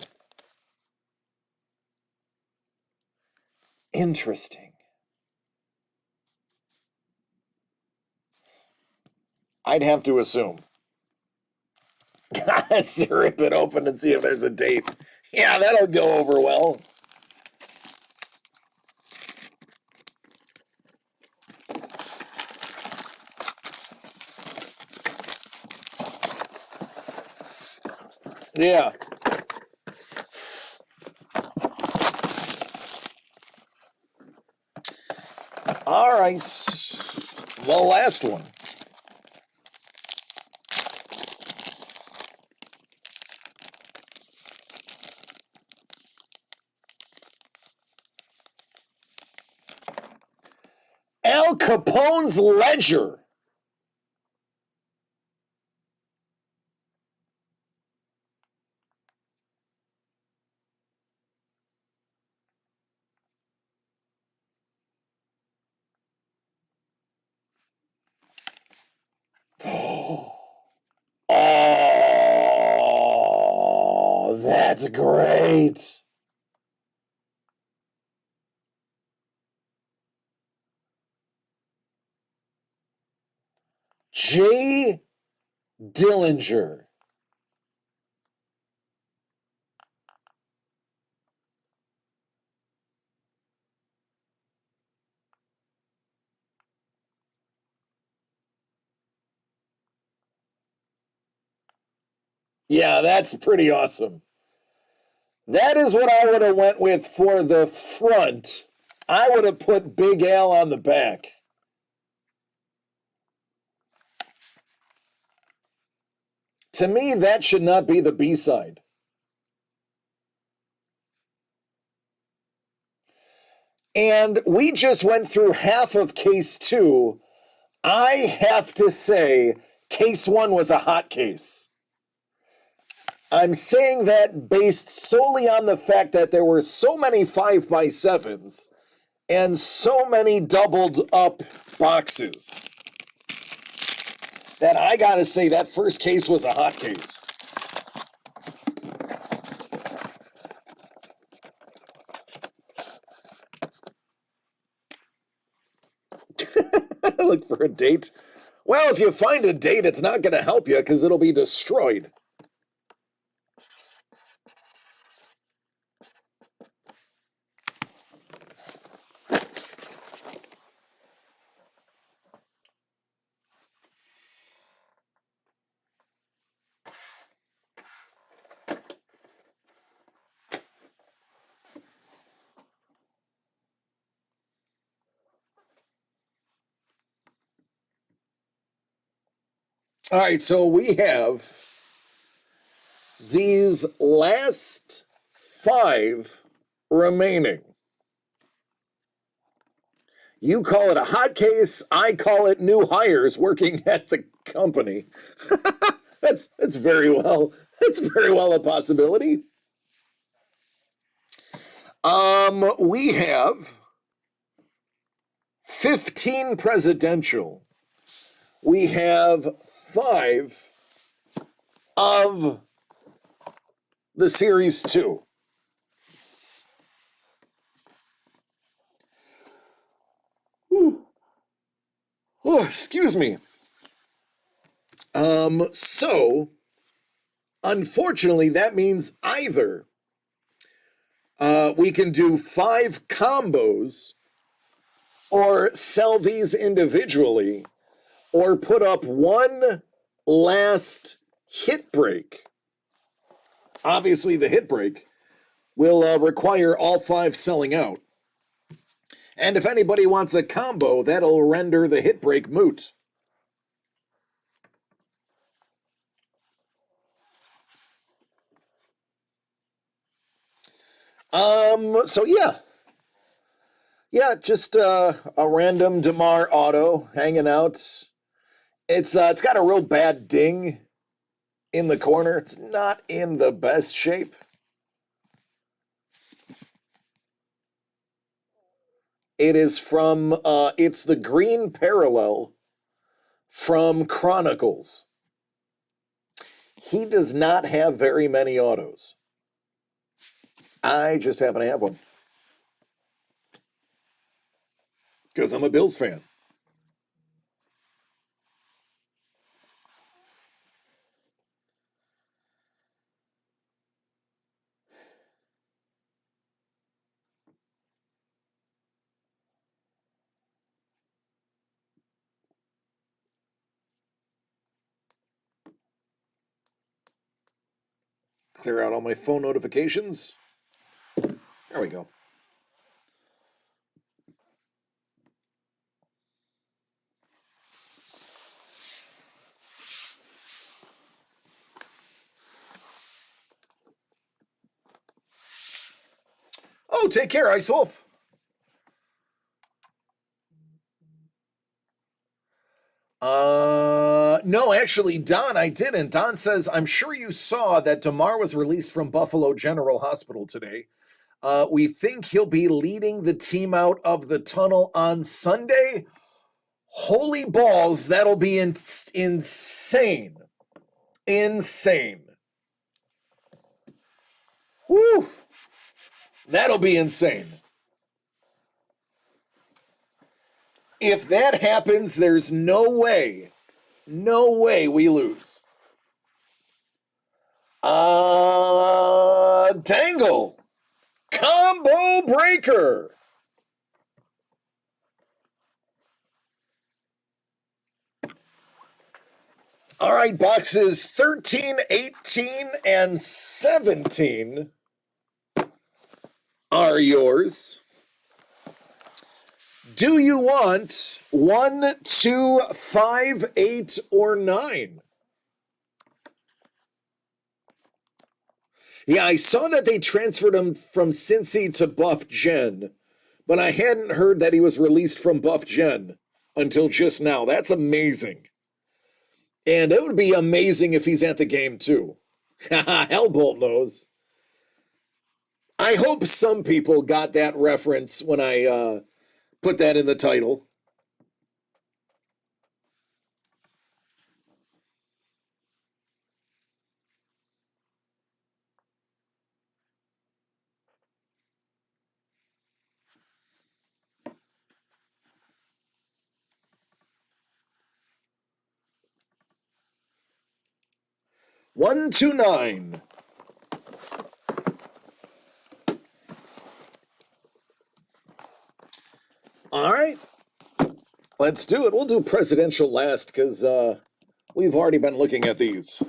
Interesting. I'd have to assume. Let's rip it open and see if there's a date. Yeah, that'll go over well. Yeah. All right. The last one. Al Capone's ledger. That's great. Jay Dillinger. Yeah, that's pretty awesome. That is what I would have went with for the front. I would have put Big Al on the back. To me, that should not be the B-side. And we just went through half of case 2. I have to say, case 1 was a hot case. I'm saying that based solely on the fact that there were so many 5x7s and so many doubled up boxes that I gotta say that first case was a hot case. Look for a date. Well, if you find a date, it's not gonna help you because it'll be destroyed. All right, so we have these last 5 remaining. You call it a hot case. I call it new hires working at the company. That's very well. That's very well a possibility. We have 15 presidential. We have 5 of the series 2. Oh, excuse me. So unfortunately, that means either we can do 5 combos or sell these individually or put up one last hit break. Obviously, the hit break will require all 5 selling out. And if anybody wants a combo, that'll render the hit break moot. So yeah. Yeah, just a random DeMar auto hanging out. It's got a real bad ding in the corner. It's not in the best shape. It is from it's the green parallel from Chronicles. He does not have very many autos. I just happen to have one. Because I'm a Bills fan. Clear out all my phone notifications. There we go. Oh, take care, Ice Wolf. No, actually, Don, I didn't. Don says, I'm sure you saw that DeMar was released from Buffalo General Hospital today. We think he'll be leading the team out of the tunnel on Sunday. Holy balls, that'll be insane. Insane. Woo! That'll be insane. If that happens, there's no way we lose. Tangle. Combo breaker. All right, boxes 13, 18, and 17 are yours. Do you want 1, 2, 5, 8, or 9? Yeah, I saw that they transferred him from Cincy to Buff Gen, but I hadn't heard that he was released from Buff Gen until just now. That's amazing. And it would be amazing if he's at the game too. Hellbolt knows. I hope some people got that reference when I put that in the title. One, 2, 9. All right. Let's do it. We'll do presidential last because we've already been looking at these.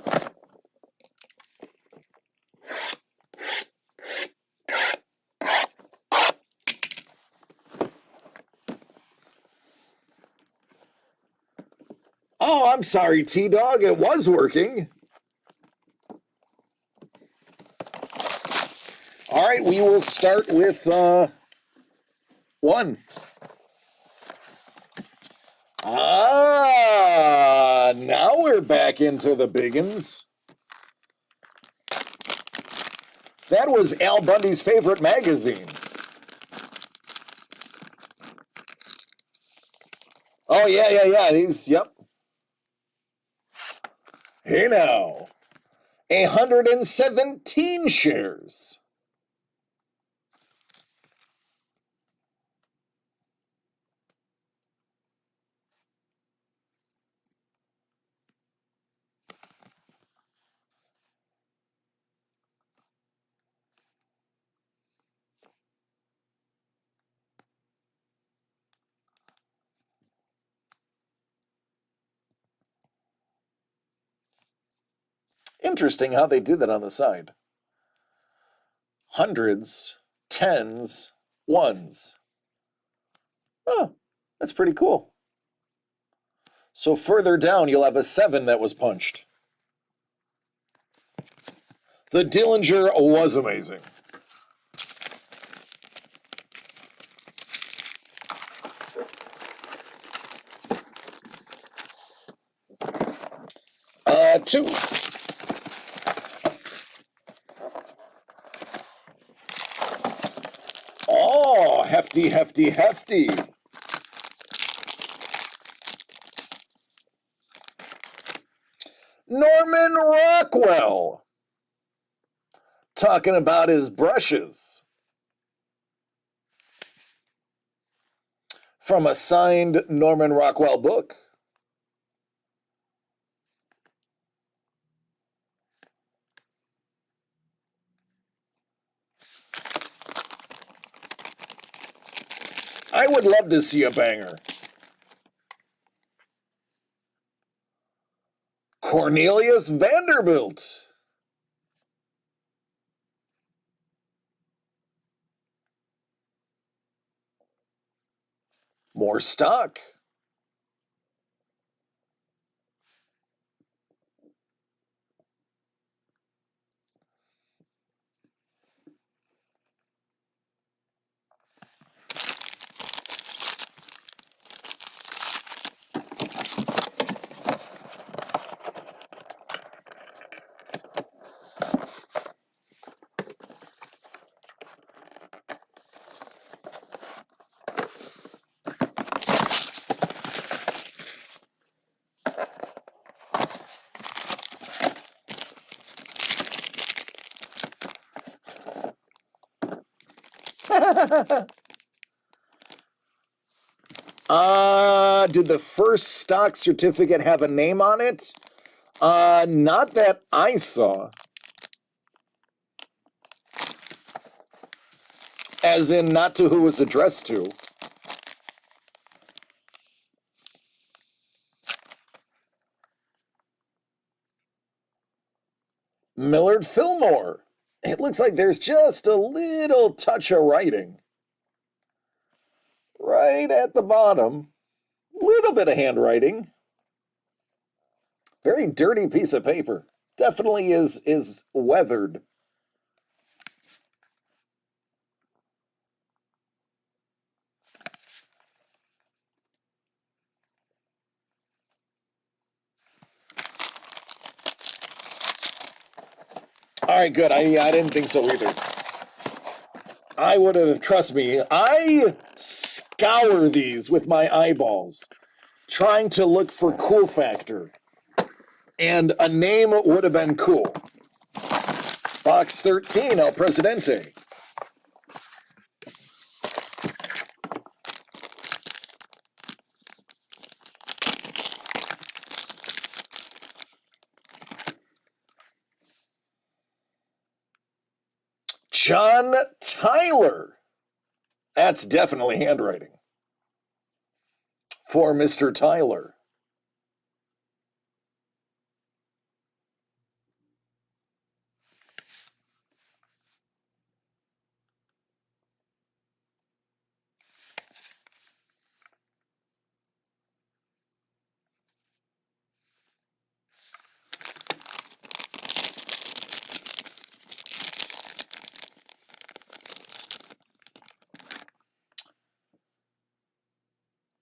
Oh, I'm sorry, T-Dog. It was working. All right, we will start with 1. Now we're back into the biggins. That was Al Bundy's favorite magazine. Oh, yeah. Yep. Hey now. 117 shares. Interesting how they did that on the side. Hundreds, tens, ones. Oh, that's pretty cool. So further down, you'll have a 7 that was punched. The Dillinger was amazing. Two. Oh, hefty. Norman Rockwell. Talking about his brushes. From a signed Norman Rockwell book. I would love to see a banger. Cornelius Vanderbilt. More stock. Did the first stock certificate have a name on it? Not that I saw. As in, not to who it was addressed to. Millard Fillmore. It looks like there's just a little touch of writing. Right at the bottom. Little bit of handwriting. Very dirty piece of paper. Definitely is weathered. All right, good. I didn't think so either. I would have, trust me, I scour these with my eyeballs, trying to look for cool factor. And a name would have been cool. Box 13, El Presidente. John Tyler. That's definitely handwriting. For Mr. Tyler.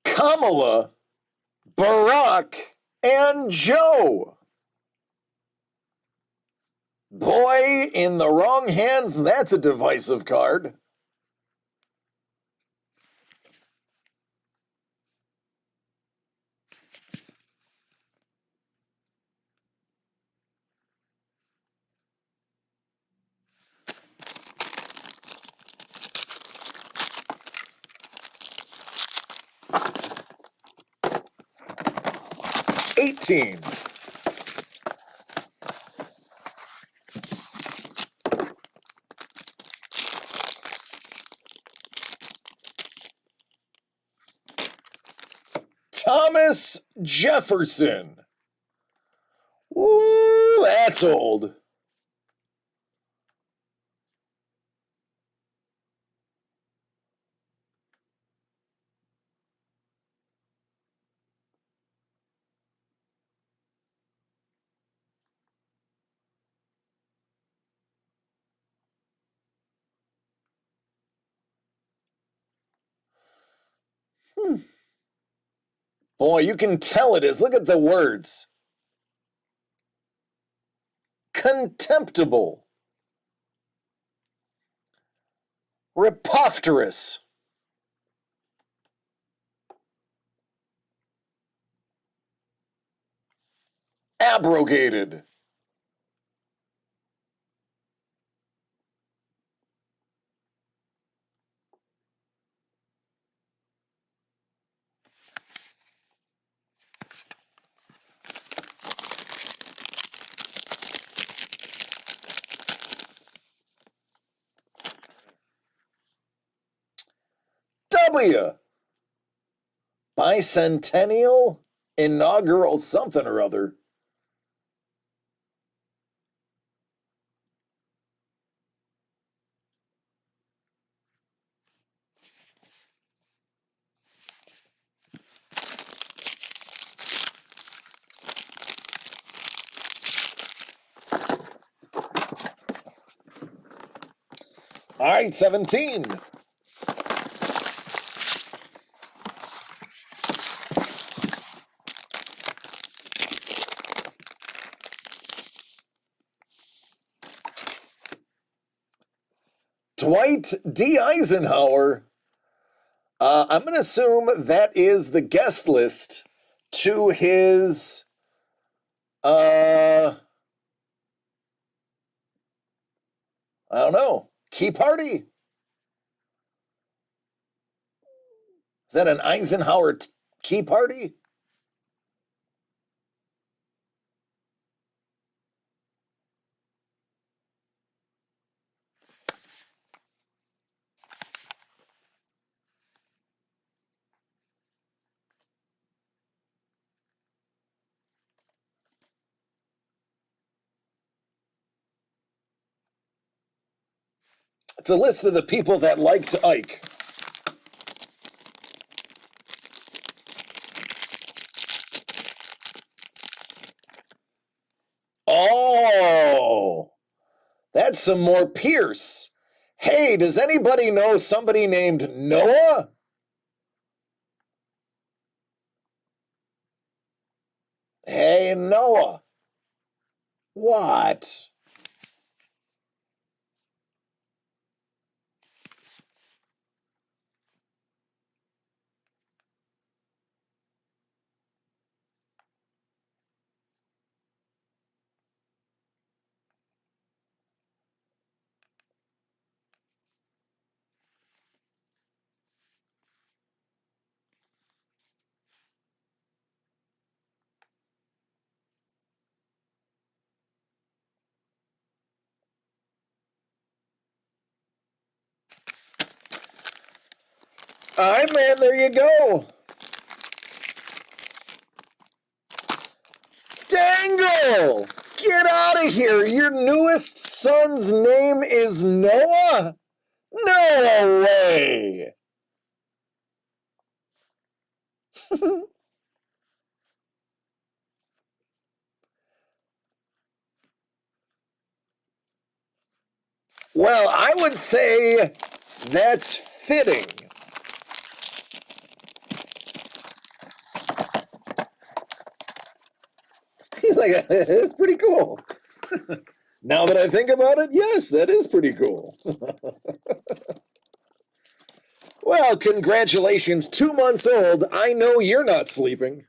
Kamala, Barack, and Joe. Boy, in the wrong hands, that's a divisive card. $18. Thomas Jefferson. Ooh, that's old. Boy, you can tell it is. Look at the words. Contemptible. Repopterous. Abrogated. W. Bicentennial inaugural something or other. All right, 17. Dwight D. Eisenhower. I'm going to assume that is the guest list to his I don't know, key party. Is that an Eisenhower Tea Party? It's a list of the people that liked Ike. Oh, that's some more Pierce. Hey, does anybody know somebody named Noah? Hey, Noah. What? All right, man, there you go. Dangle! Get out of here! Your newest son's name is Noah? No way! Well, I would say that's fitting. He's like, it's pretty cool. Now that I think about it, yes, that is pretty cool. Well, congratulations, 2 months old. I know you're not sleeping.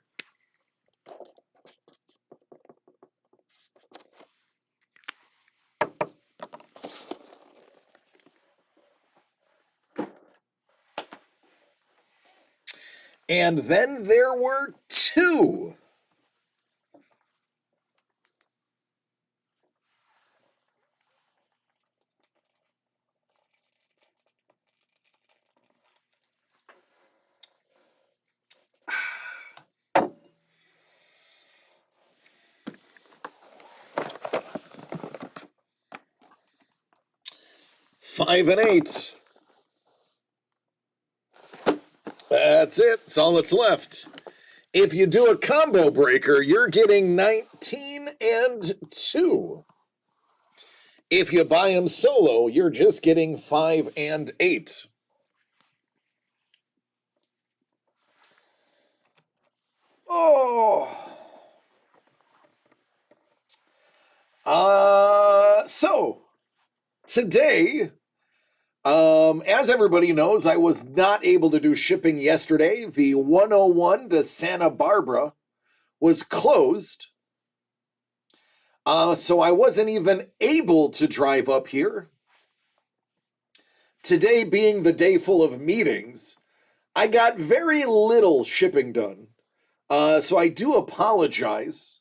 And then there were two. Five and eight. That's it. That's all that's left. If you do a combo breaker, you're getting 19 and 2. If you buy them solo, you're just getting 5 and 8. Oh. So today, as everybody knows, I was not able to do shipping yesterday. The 101 to Santa Barbara was closed. So I wasn't even able to drive up here. Today being the day full of meetings, I got very little shipping done. So I do apologize,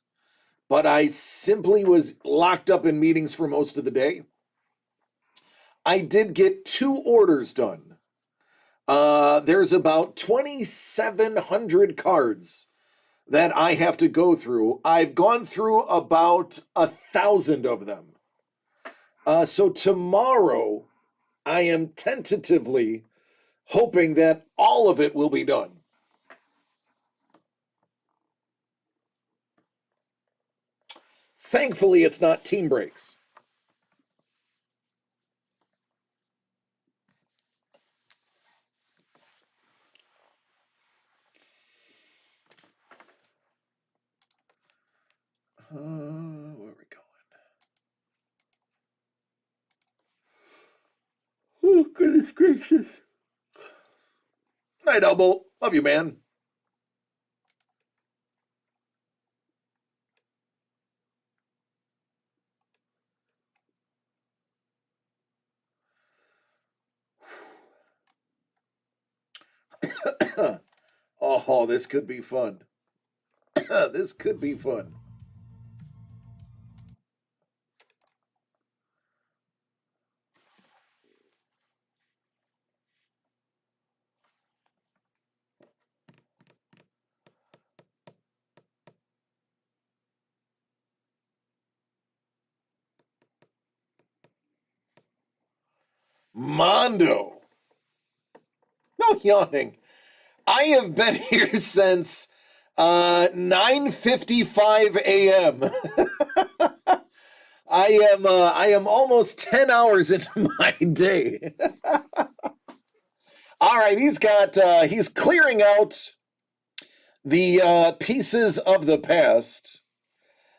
but I simply was locked up in meetings for most of the day. I did get 2 orders done. There's about 2,700 cards that I have to go through. I've gone through about 1,000 of them. So tomorrow, I am tentatively hoping that all of it will be done. Thankfully, it's not team breaks. Where are we going? Oh, goodness gracious. Night, Elbow. Love you, man. Oh, this could be fun. This could be fun. Mondo. No yawning. I have been here since 9:55 a.m. I am almost 10 hours into my day. All right, he's clearing out the pieces of the past.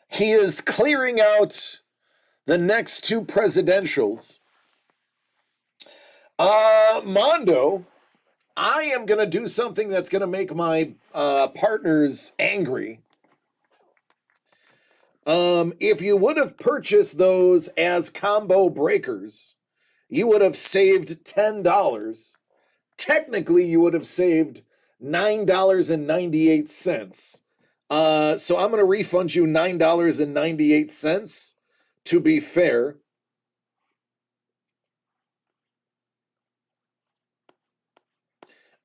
He is clearing out the next two presidentials. Mondo, I am going to do something that's going to make my partners angry. If you would have purchased those as combo breakers, you would have saved $10. Technically, you would have saved $9.98. So I'm going to refund you $9.98 to be fair.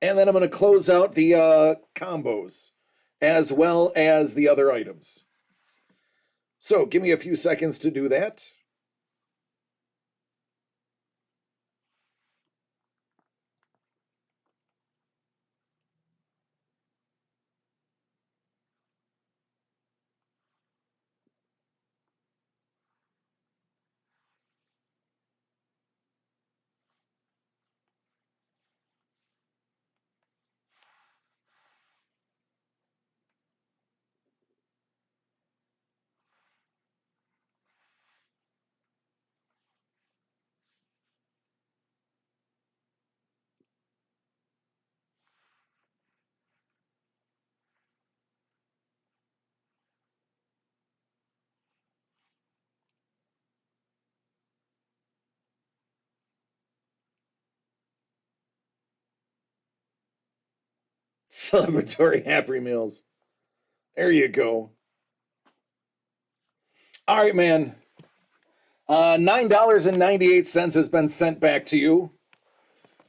And then I'm going to close out the combos as well as the other items. So give me a few seconds to do that. Celebratory Happy Meals. There you go. All right, man. $9.98 has been sent back to you.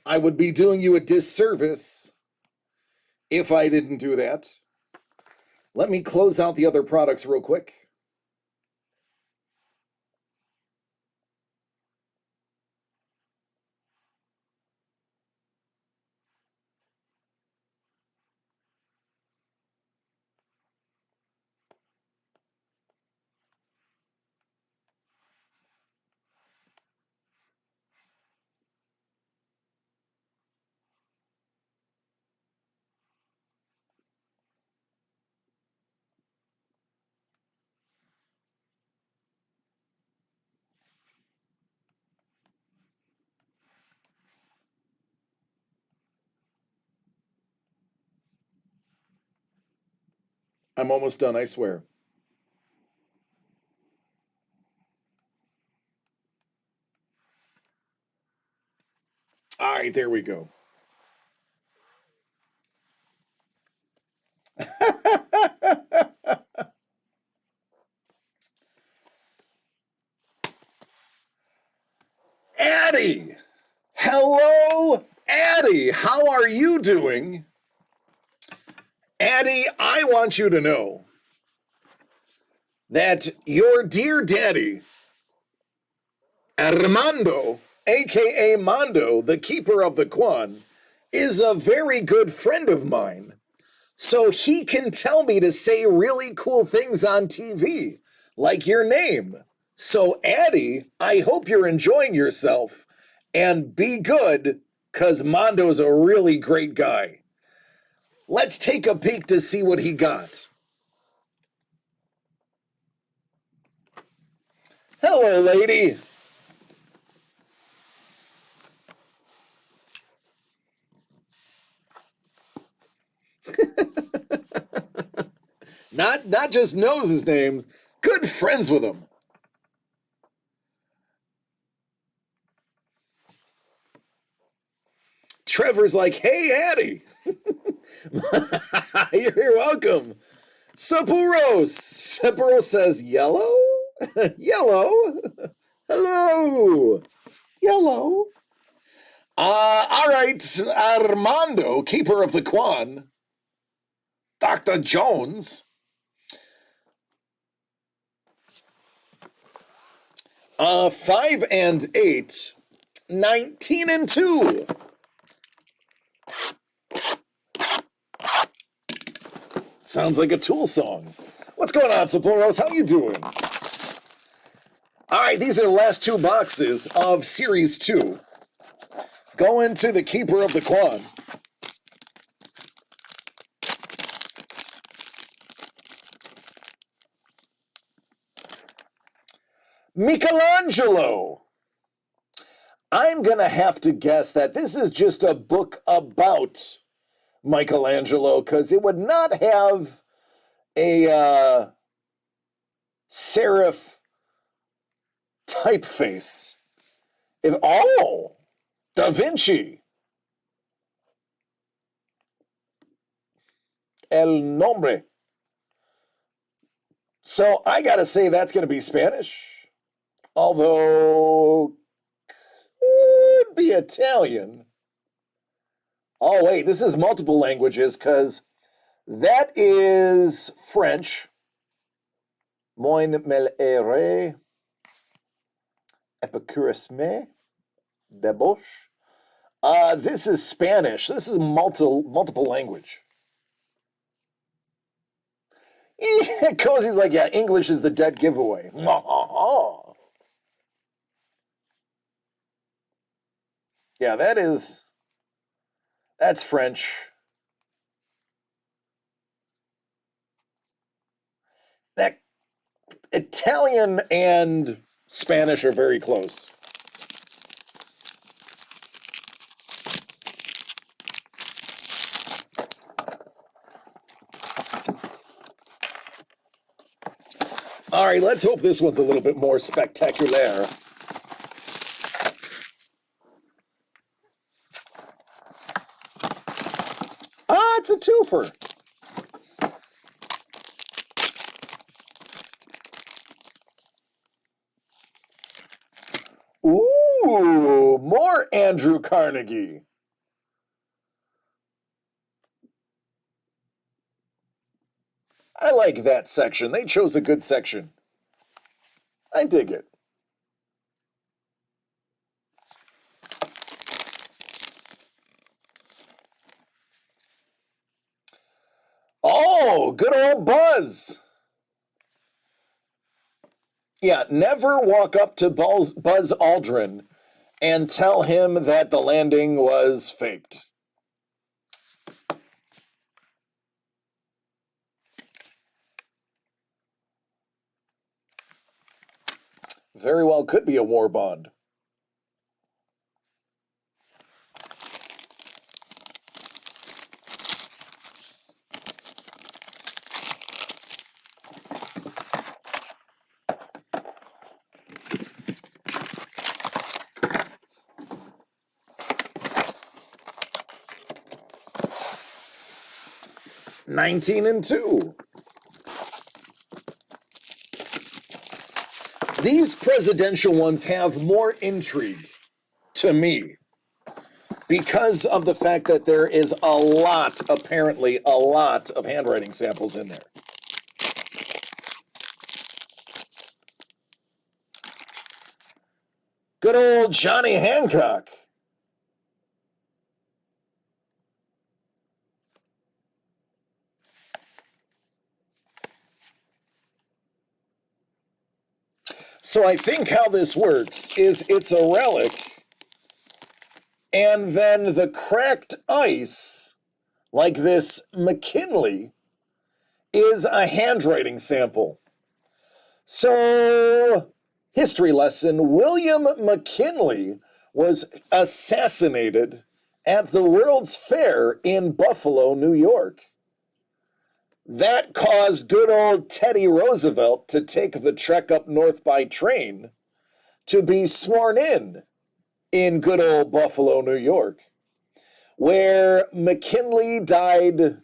I would be doing you a disservice if I didn't do that. Let me close out the other products real quick. I'm almost done, I swear. All right, there we go. Addie! Hello, Addie! How are you doing? Addie, I want you to know that your dear daddy, Armando, aka Mondo, the keeper of the Quan, is a very good friend of mine. So he can tell me to say really cool things on TV, like your name. So, Addie, I hope you're enjoying yourself and be good, because Mondo's a really great guy. Let's take a peek to see what he got. Hello, lady. Not just knows his name, good friends with him. Trevor's like, hey, Addie. You're welcome. Sepuro says yellow? Yellow? Hello. Yellow. All right, Armando, keeper of the Quan. Dr. Jones. 5 and 8. 19 and 2. Sounds like a Tool song. What's going on, Sepulros? How you doing? All right, these are the last two boxes of Series 2. Going to the keeper of the Quan. Michelangelo. I'm going to have to guess that this is just a book about Michelangelo, because it would not have a serif typeface. Da Vinci. El nombre. So I gotta say that's gonna be Spanish, although could be Italian. Oh wait, this is multiple languages, because that is French. Moin melere, epicurisme, debauche. This is Spanish. This is multiple language. Cozy's like, yeah, English is the dead giveaway. Yeah, that's French. That Italian and Spanish are very close. All right, let's hope this one's a little bit more spectacular. It's a twofer. Ooh, more Andrew Carnegie. I like that section. They chose a good section. I dig it. Oh, good old Buzz. Yeah, never walk up to Buzz Aldrin and tell him that the landing was faked. Very well could be a war bond. $19 and $2. These presidential ones have more intrigue to me because of the fact that there is apparently a lot of handwriting samples in there. Good old Johnny Hancock. So I think how this works is it's a relic, and then the cracked ice, like this McKinley, is a handwriting sample. So, history lesson, William McKinley was assassinated at the World's Fair in Buffalo, New York. That caused good old Teddy Roosevelt to take the trek up north by train to be sworn in good old Buffalo, New York. where McKinley died.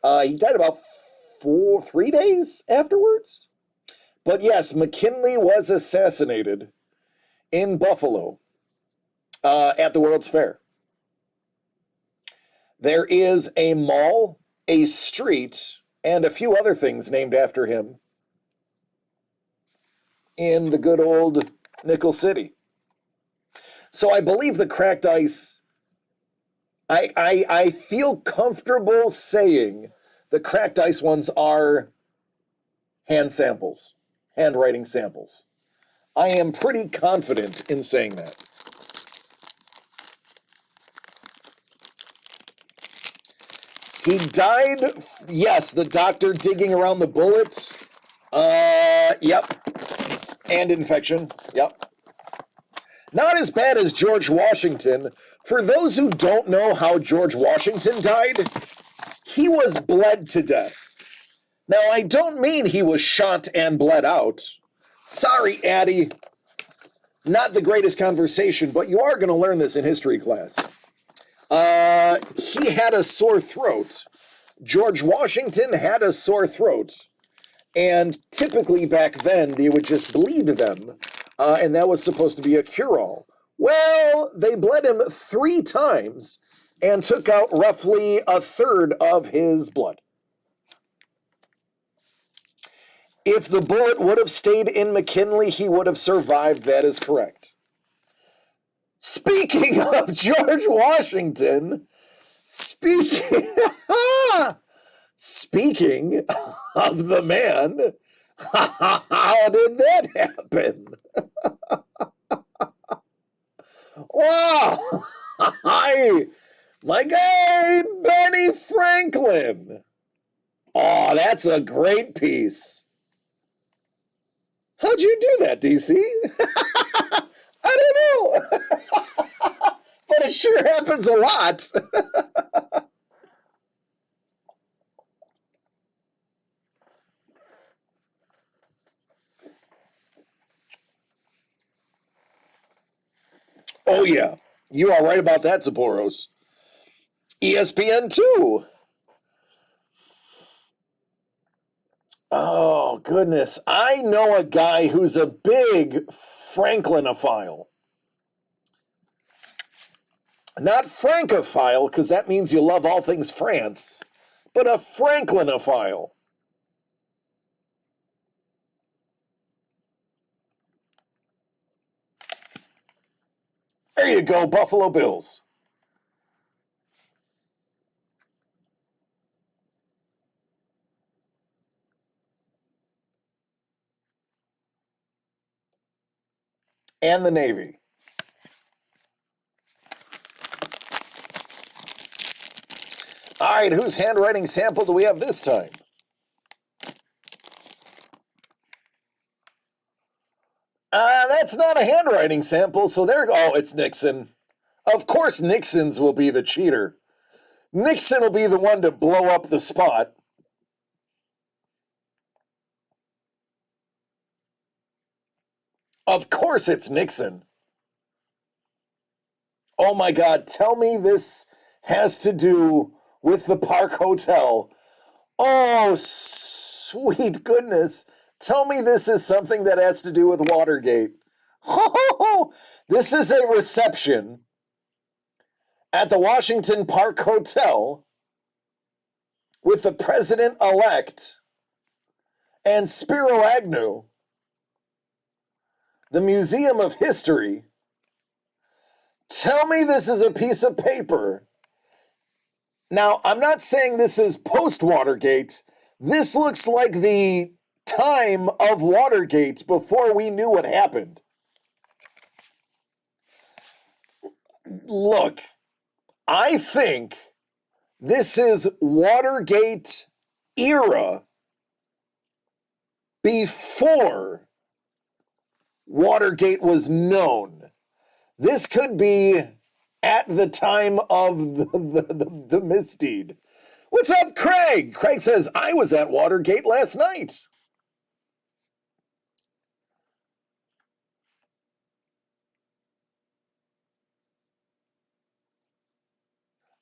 He died about 3 days afterwards. But yes, McKinley was assassinated in Buffalo at the World's Fair. There is a mall, a street, and a few other things named after him in the good old Nickel City. So I believe the cracked ice, I feel comfortable saying the cracked ice ones are hand samples, handwriting samples. I am pretty confident in saying that. He died, yes, the doctor digging around the bullet. Yep. And infection, yep. Not as bad as George Washington. For those who don't know how George Washington died, he was bled to death. Now, I don't mean he was shot and bled out. Sorry, Addie. Not the greatest conversation, but you are going to learn this in history class. He had a sore throat. George Washington had a sore throat. And typically back then, they would just bleed them. And that was supposed to be a cure-all. Well, they bled him 3 times and took out roughly a third of his blood. If the bullet would have stayed in McKinley, he would have survived. That is correct. Speaking of George Washington, speaking of the man, how did that happen? Wow! My guy, Benny Franklin. Oh, that's a great piece. How'd you do that, DC? I don't know. But it sure happens a lot. Oh, yeah. You are right about that, Zapporos. ESPN 2. Oh, goodness. I know a guy who's a big Franklinophile. Not Francophile, because that means you love all things France, but a Franklinophile. There you go, Buffalo Bills. And the Navy. All right, whose handwriting sample do we have this time? That's not a handwriting sample, so there. Oh, it's Nixon. Of course, Nixon's will be the cheater. Nixon will be the one to blow up the spot. Of course, it's Nixon. Oh my God, tell me this has to do with the Park Hotel. Oh, sweet goodness. Tell me this is something that has to do with Watergate. Oh, this is a reception at the Washington Park Hotel with the president-elect and Spiro Agnew, the Museum of History. Tell me this is a piece of paper. Now, I'm not saying this is post-Watergate. This looks like the time of Watergate before we knew what happened. Look, I think this is Watergate era before Watergate was known. This could be at the time of the misdeed. What's up, Craig? Craig says, I was at Watergate last night.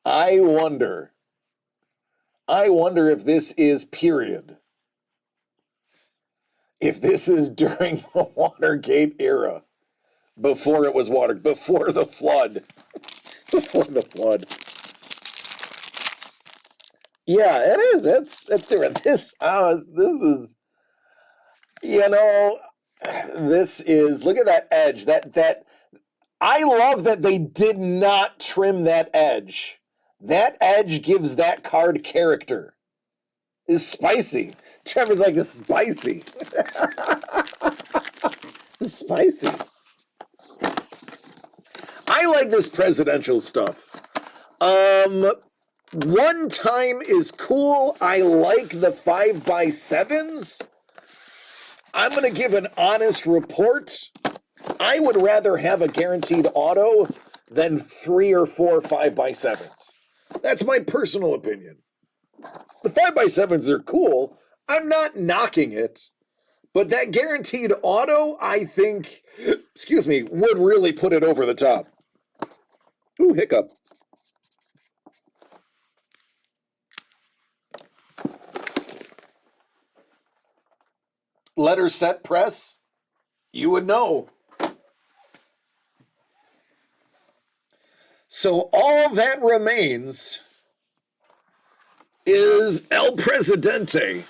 I wonder. I wonder if this is period. If this is during the Watergate era, before it was before the flood. Before the flood. Yeah, it is. It's different. This is, you know, this is, look at that edge. That I love that they did not trim that edge. That edge gives that card character. It's spicy. Trevor's like, it's spicy. It's spicy. I like this presidential stuff. One time is cool. I like the 5x7s. I'm going to give an honest report. I would rather have a guaranteed auto than 3 or 4 5x7s. That's my personal opinion. The 5x7s are cool. I'm not knocking it. But that guaranteed auto, I think, excuse me, would really put it over the top. Ooh, hiccup. Letter set press, you would know. So all that remains is El Presidente.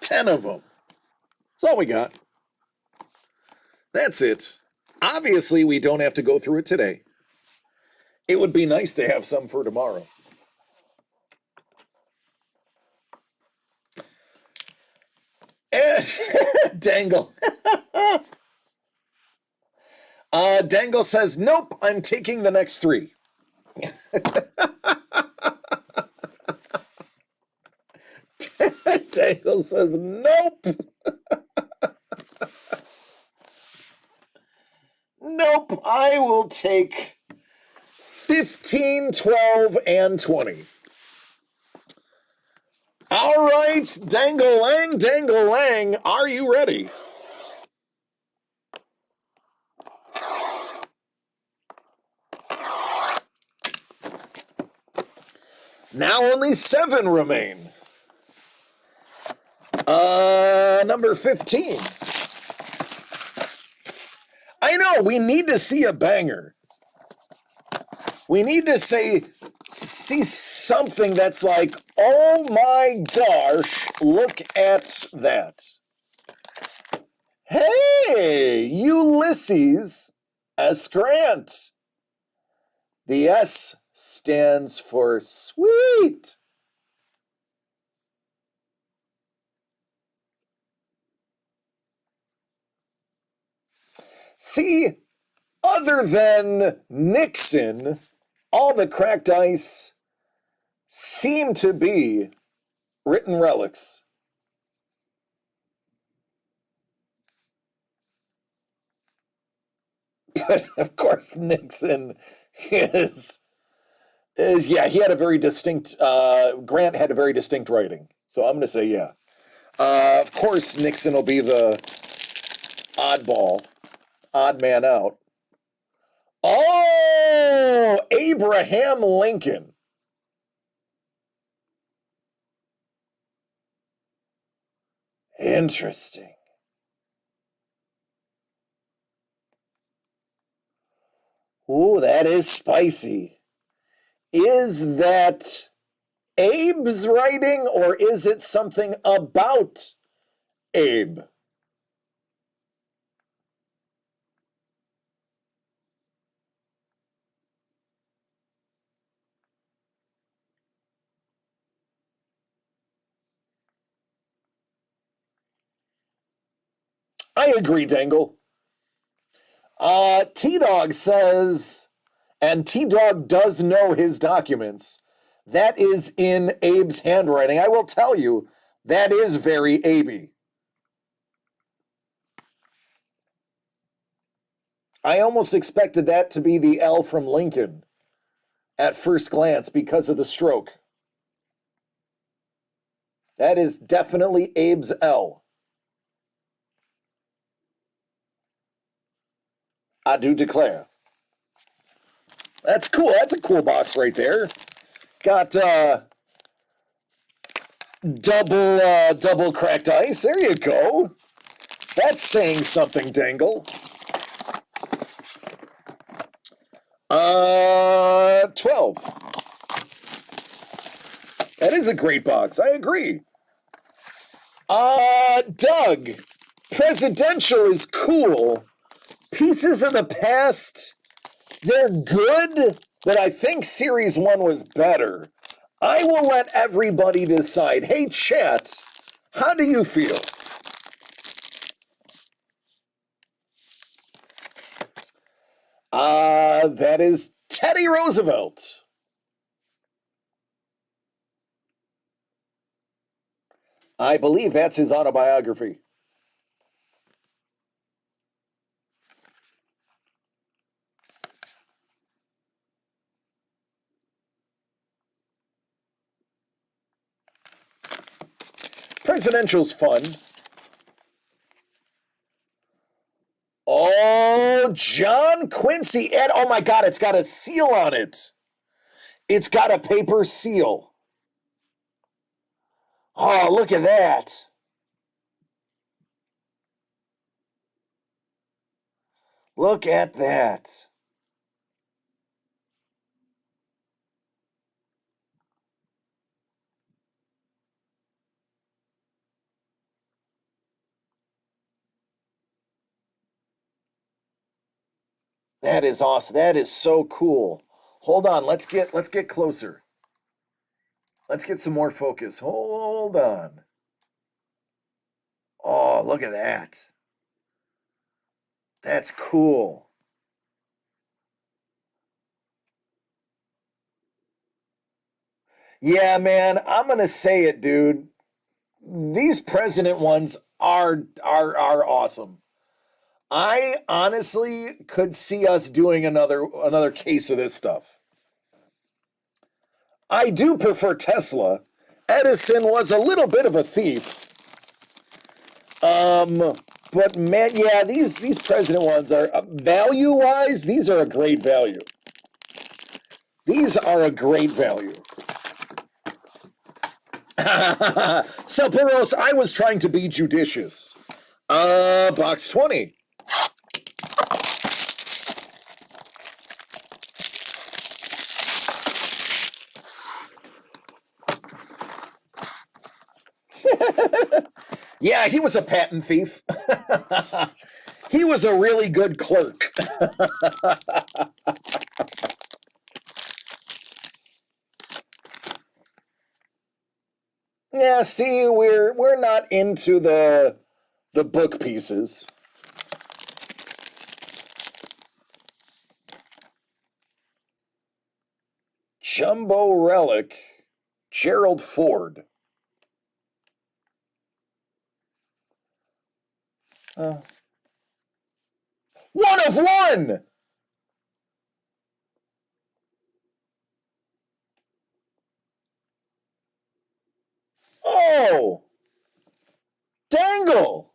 10 of them. That's all we got. That's it. Obviously, we don't have to go through it today. It would be nice to have some for tomorrow. Dangle. Dangle says, nope, I'm taking the next 3. Dangle says, nope. Nope, I will take 15, 12, and 20. All right, Dangle-lang, are you ready? Now only 7 remain. Number 15. I know, we need to see a banger. We need to see something that's like, oh my gosh, look at that. Hey, Ulysses S. Grant. The S stands for sweet. See, other than Nixon, all the cracked ice seem to be written relics. But of course, Nixon is yeah, he had a very distinct, Grant had a very distinct writing. So I'm going to say yeah. Of course, Nixon will be the oddball, odd man out. Oh, Abraham Lincoln. Interesting. Ooh, that is spicy. Is that Abe's writing, or is it something about Abe? I agree, Dangle. T-Dog says, and T-Dog does know his documents, that is in Abe's handwriting. I will tell you, that is very Abe-y. I almost expected that to be the L from Lincoln at first glance because of the stroke. That is definitely Abe's L. I do declare. That's cool. That's a cool box right there. Got double cracked ice. There you go. That's saying something, Dangle. 12. That is a great box. I agree. Doug. Presidential is cool. Pieces of the Past, they're good, but I think Series 1 was better. I will let everybody decide. Hey, chat, how do you feel? That is Teddy Roosevelt. I believe that's his autobiography. Presidential's fun. Oh, John Quincy Ed. Oh my God, it's got a seal on it. It's got a paper seal. Oh, look at that. Look at that. That is awesome. That is so cool. Hold on, let's get closer. Let's get some more focus. Hold on. Oh, look at that. That's cool. Yeah, man, I'm gonna say it, dude. These president ones are awesome. I honestly could see us doing another case of this stuff. I do prefer Tesla. Edison was a little bit of a thief. But man, yeah, these president ones are value-wise, these are a great value. These are a great value. Selperos, I was trying to be judicious. Box 20. Yeah, he was a patent thief. He was a really good clerk. Yeah, see, we're not into the book pieces. Jumbo Relic, Gerald Ford. One of one! Oh! Dangle!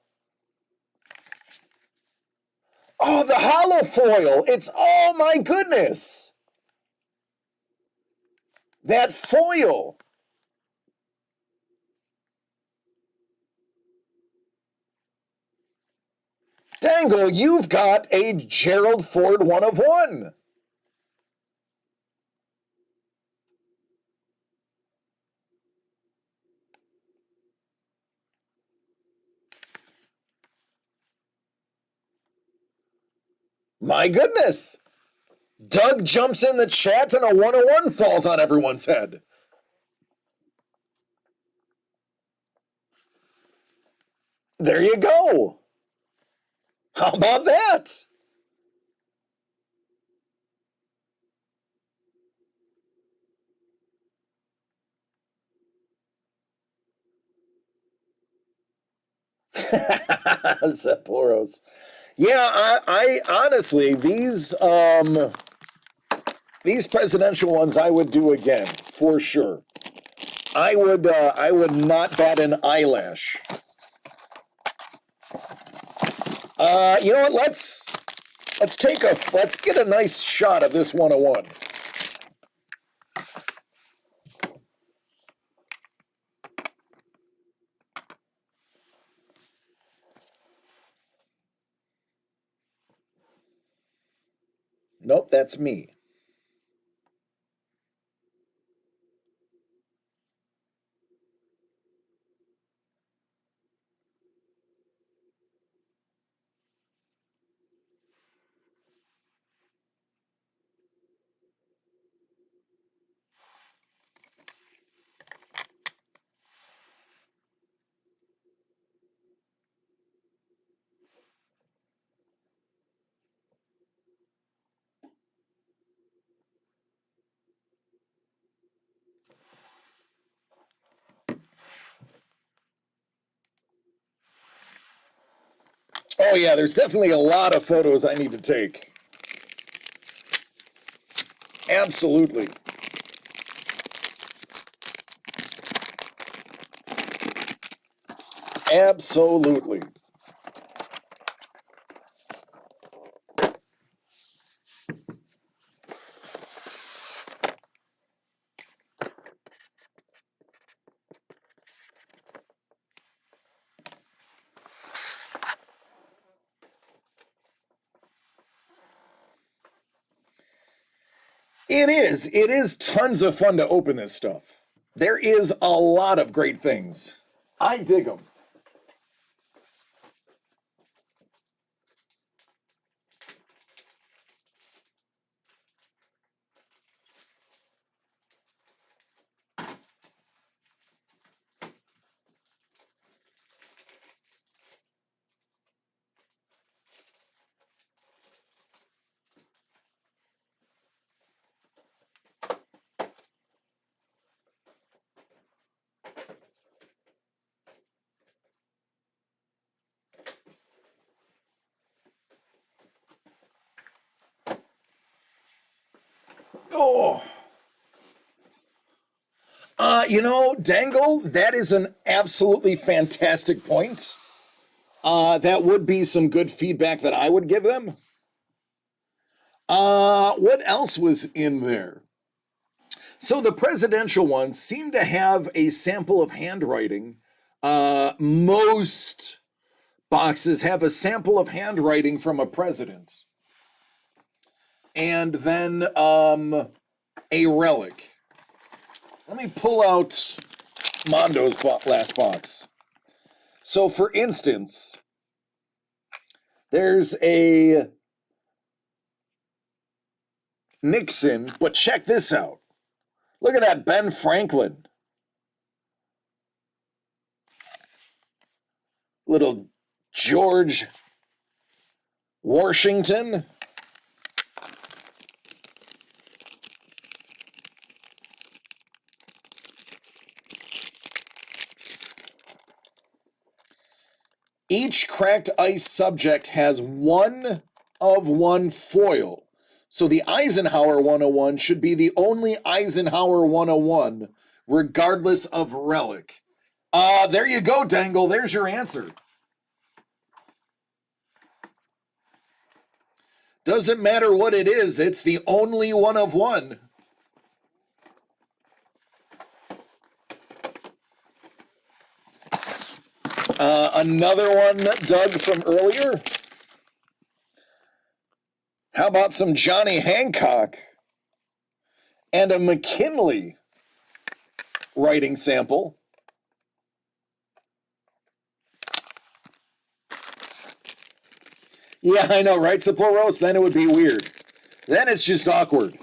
Oh, the hollow foil! It's, oh my goodness! That foil! Dangle, you've got a Gerald Ford one of one. My goodness. Doug jumps in the chat and a 101 falls on everyone's head. There you go. How about that? Zapporos. Yeah, I honestly, these presidential ones I would do again for sure. I would not bat an eyelash. You know what? Let's get a nice shot of this 101. Nope, that's me. Oh yeah, there's definitely a lot of photos I need to take. Absolutely. Absolutely. It is. It is tons of fun to open this stuff. There is a lot of great things. I dig them. Oh. Dangle, that is an absolutely fantastic point. That would be some good feedback that I would give them. What else was in there? So the presidential ones seem to have a sample of handwriting. Most boxes have a sample of handwriting from a president. And then a relic. Let me pull out Mondo's last box. So, for instance, there's a Nixon, but check this out. Look at that Ben Franklin. Little George Washington. Each cracked ice subject has one of one foil. So the Eisenhower 101 should be the only Eisenhower 101, regardless of relic. There you go, Dangle. There's your answer. Doesn't matter what it is, it's the only one of one. Another one dug from earlier. How about some Johnny Hancock and a McKinley writing sample? Yeah, I know, right, Saploros? Then it would be weird. Then it's just awkward.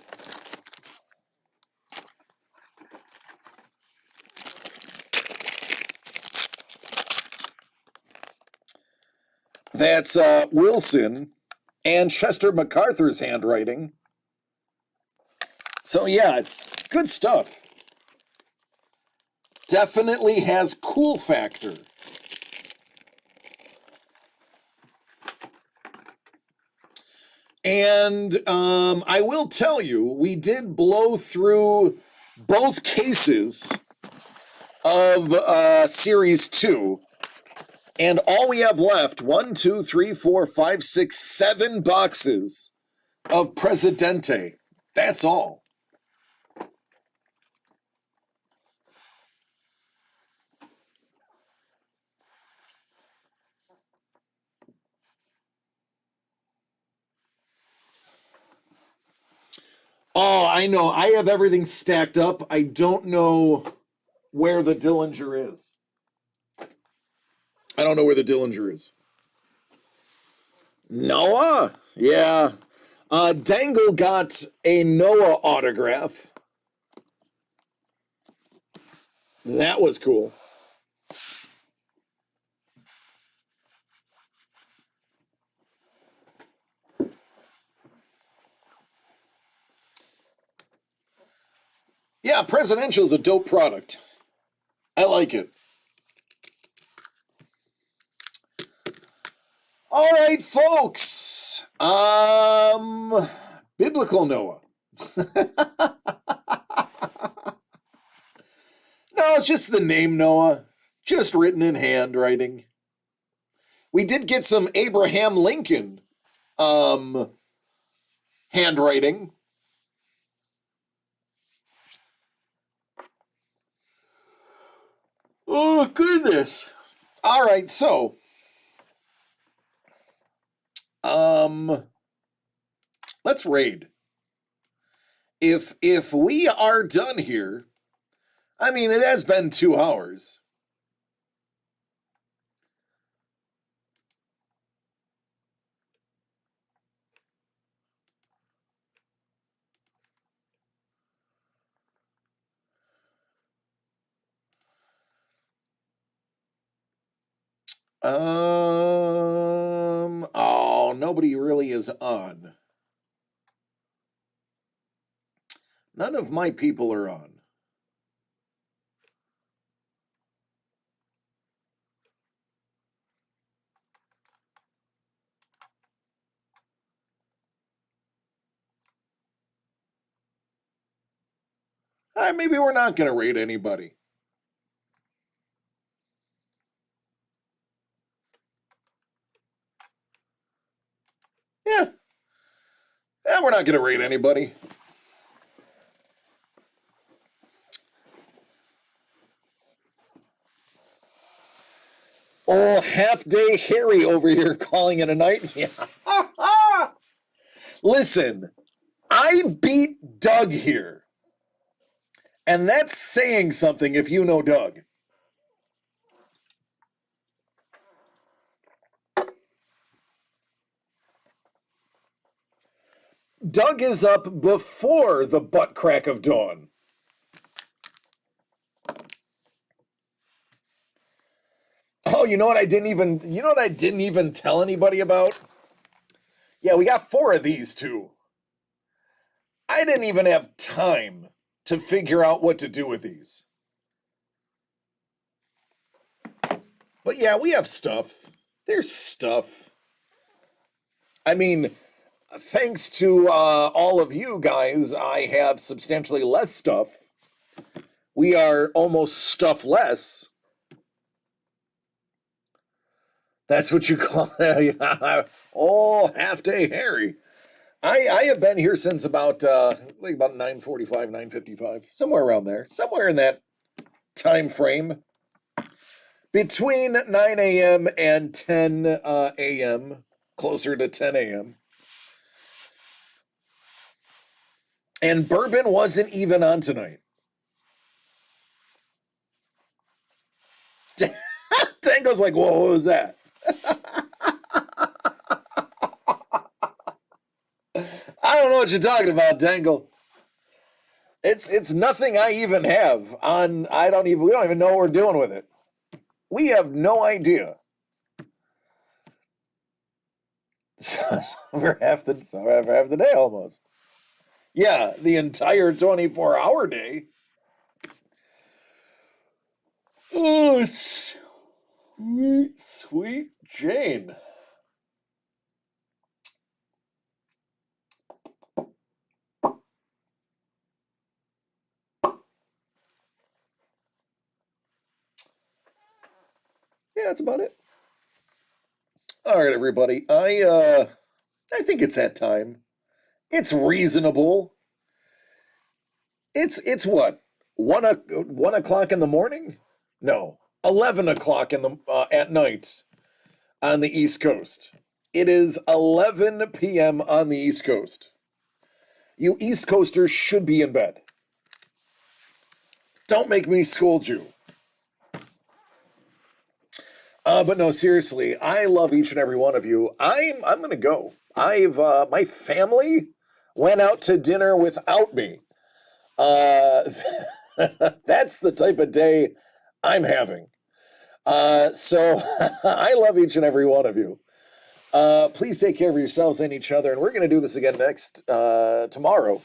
That's Wilson and Chester MacArthur's handwriting. So yeah, it's good stuff. Definitely has cool factor. And I will tell you, we did blow through both cases of Series 2. And all we have left, 1, 2, 3, 4, 5, 6, 7 boxes of Presidente. That's all. Oh, I know. I have everything stacked up. I don't know where the Dillinger is. I don't know where the Dillinger is. Noah? Yeah. Dangle got a Noah autograph. That was cool. Yeah, Presidential is a dope product. I like it. All right, folks. Biblical Noah. No, it's just the name Noah, just written in handwriting. We did get some Abraham Lincoln handwriting. Oh, goodness. All right, so let's raid. If we are done here, I mean, it has been 2 hours. Oh, nobody really is on. None of my people are on. Maybe we're not going to raid anybody. Yeah. Yeah, we're not going to raid anybody. Oh, half-day Harry over here calling it a night. Yeah. Listen, I beat Doug here. And that's saying something if you know Doug. Doug is up before the butt crack of dawn. Oh, you know what I didn't even tell anybody about? Yeah, we got 4 of these too. I didn't even have time to figure out what to do with these. But yeah, we have stuff. There's stuff. I mean, thanks to all of you guys, I have substantially less stuff. We are almost stuffless. That's what you call it. Oh, half-day Harry. I have been here since about 9:45, 9:55, somewhere around there, somewhere in that time frame. Between 9 a.m. and 10 a.m., closer to 10 a.m. And Bourbon wasn't even on tonight. Tango's like, whoa, what was that? I don't know what you're talking about, Dangle. It's nothing I even have on. We don't even know what we're doing with it. We have no idea. So for half the day almost. Yeah, the entire 24-hour day. Oh, sweet, sweet Jane. Yeah, that's about it. All right, everybody. I think it's that time. It's reasonable. It's what? 1 o'clock in the morning? No, 11 o'clock in the at night on the East Coast. It is 11 p.m. on the East Coast. You East Coasters should be in bed. Don't make me scold you. But no, seriously, I love each and every one of you. I'm gonna go. I've my family went out to dinner without me. Uh, that's the type of day I'm having. So I love each and every one of you. Please take care of yourselves and each other, and we're gonna do this again next tomorrow.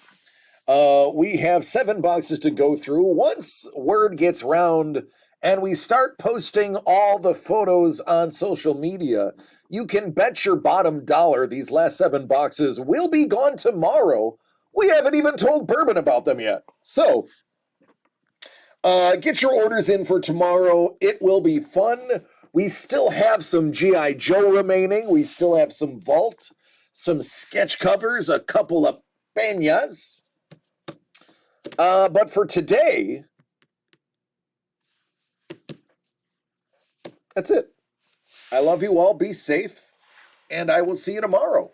We have 7 boxes to go through. Once word gets round and we start posting all the photos on social media, you can bet your bottom dollar these last 7 boxes will be gone tomorrow. We haven't even told Bourbon about them yet. So, get your orders in for tomorrow. It will be fun. We still have some G.I. Joe remaining. We still have some Vault, some sketch covers, a couple of peñas. But for today, that's it. I love you all. Be safe, and I will see you tomorrow.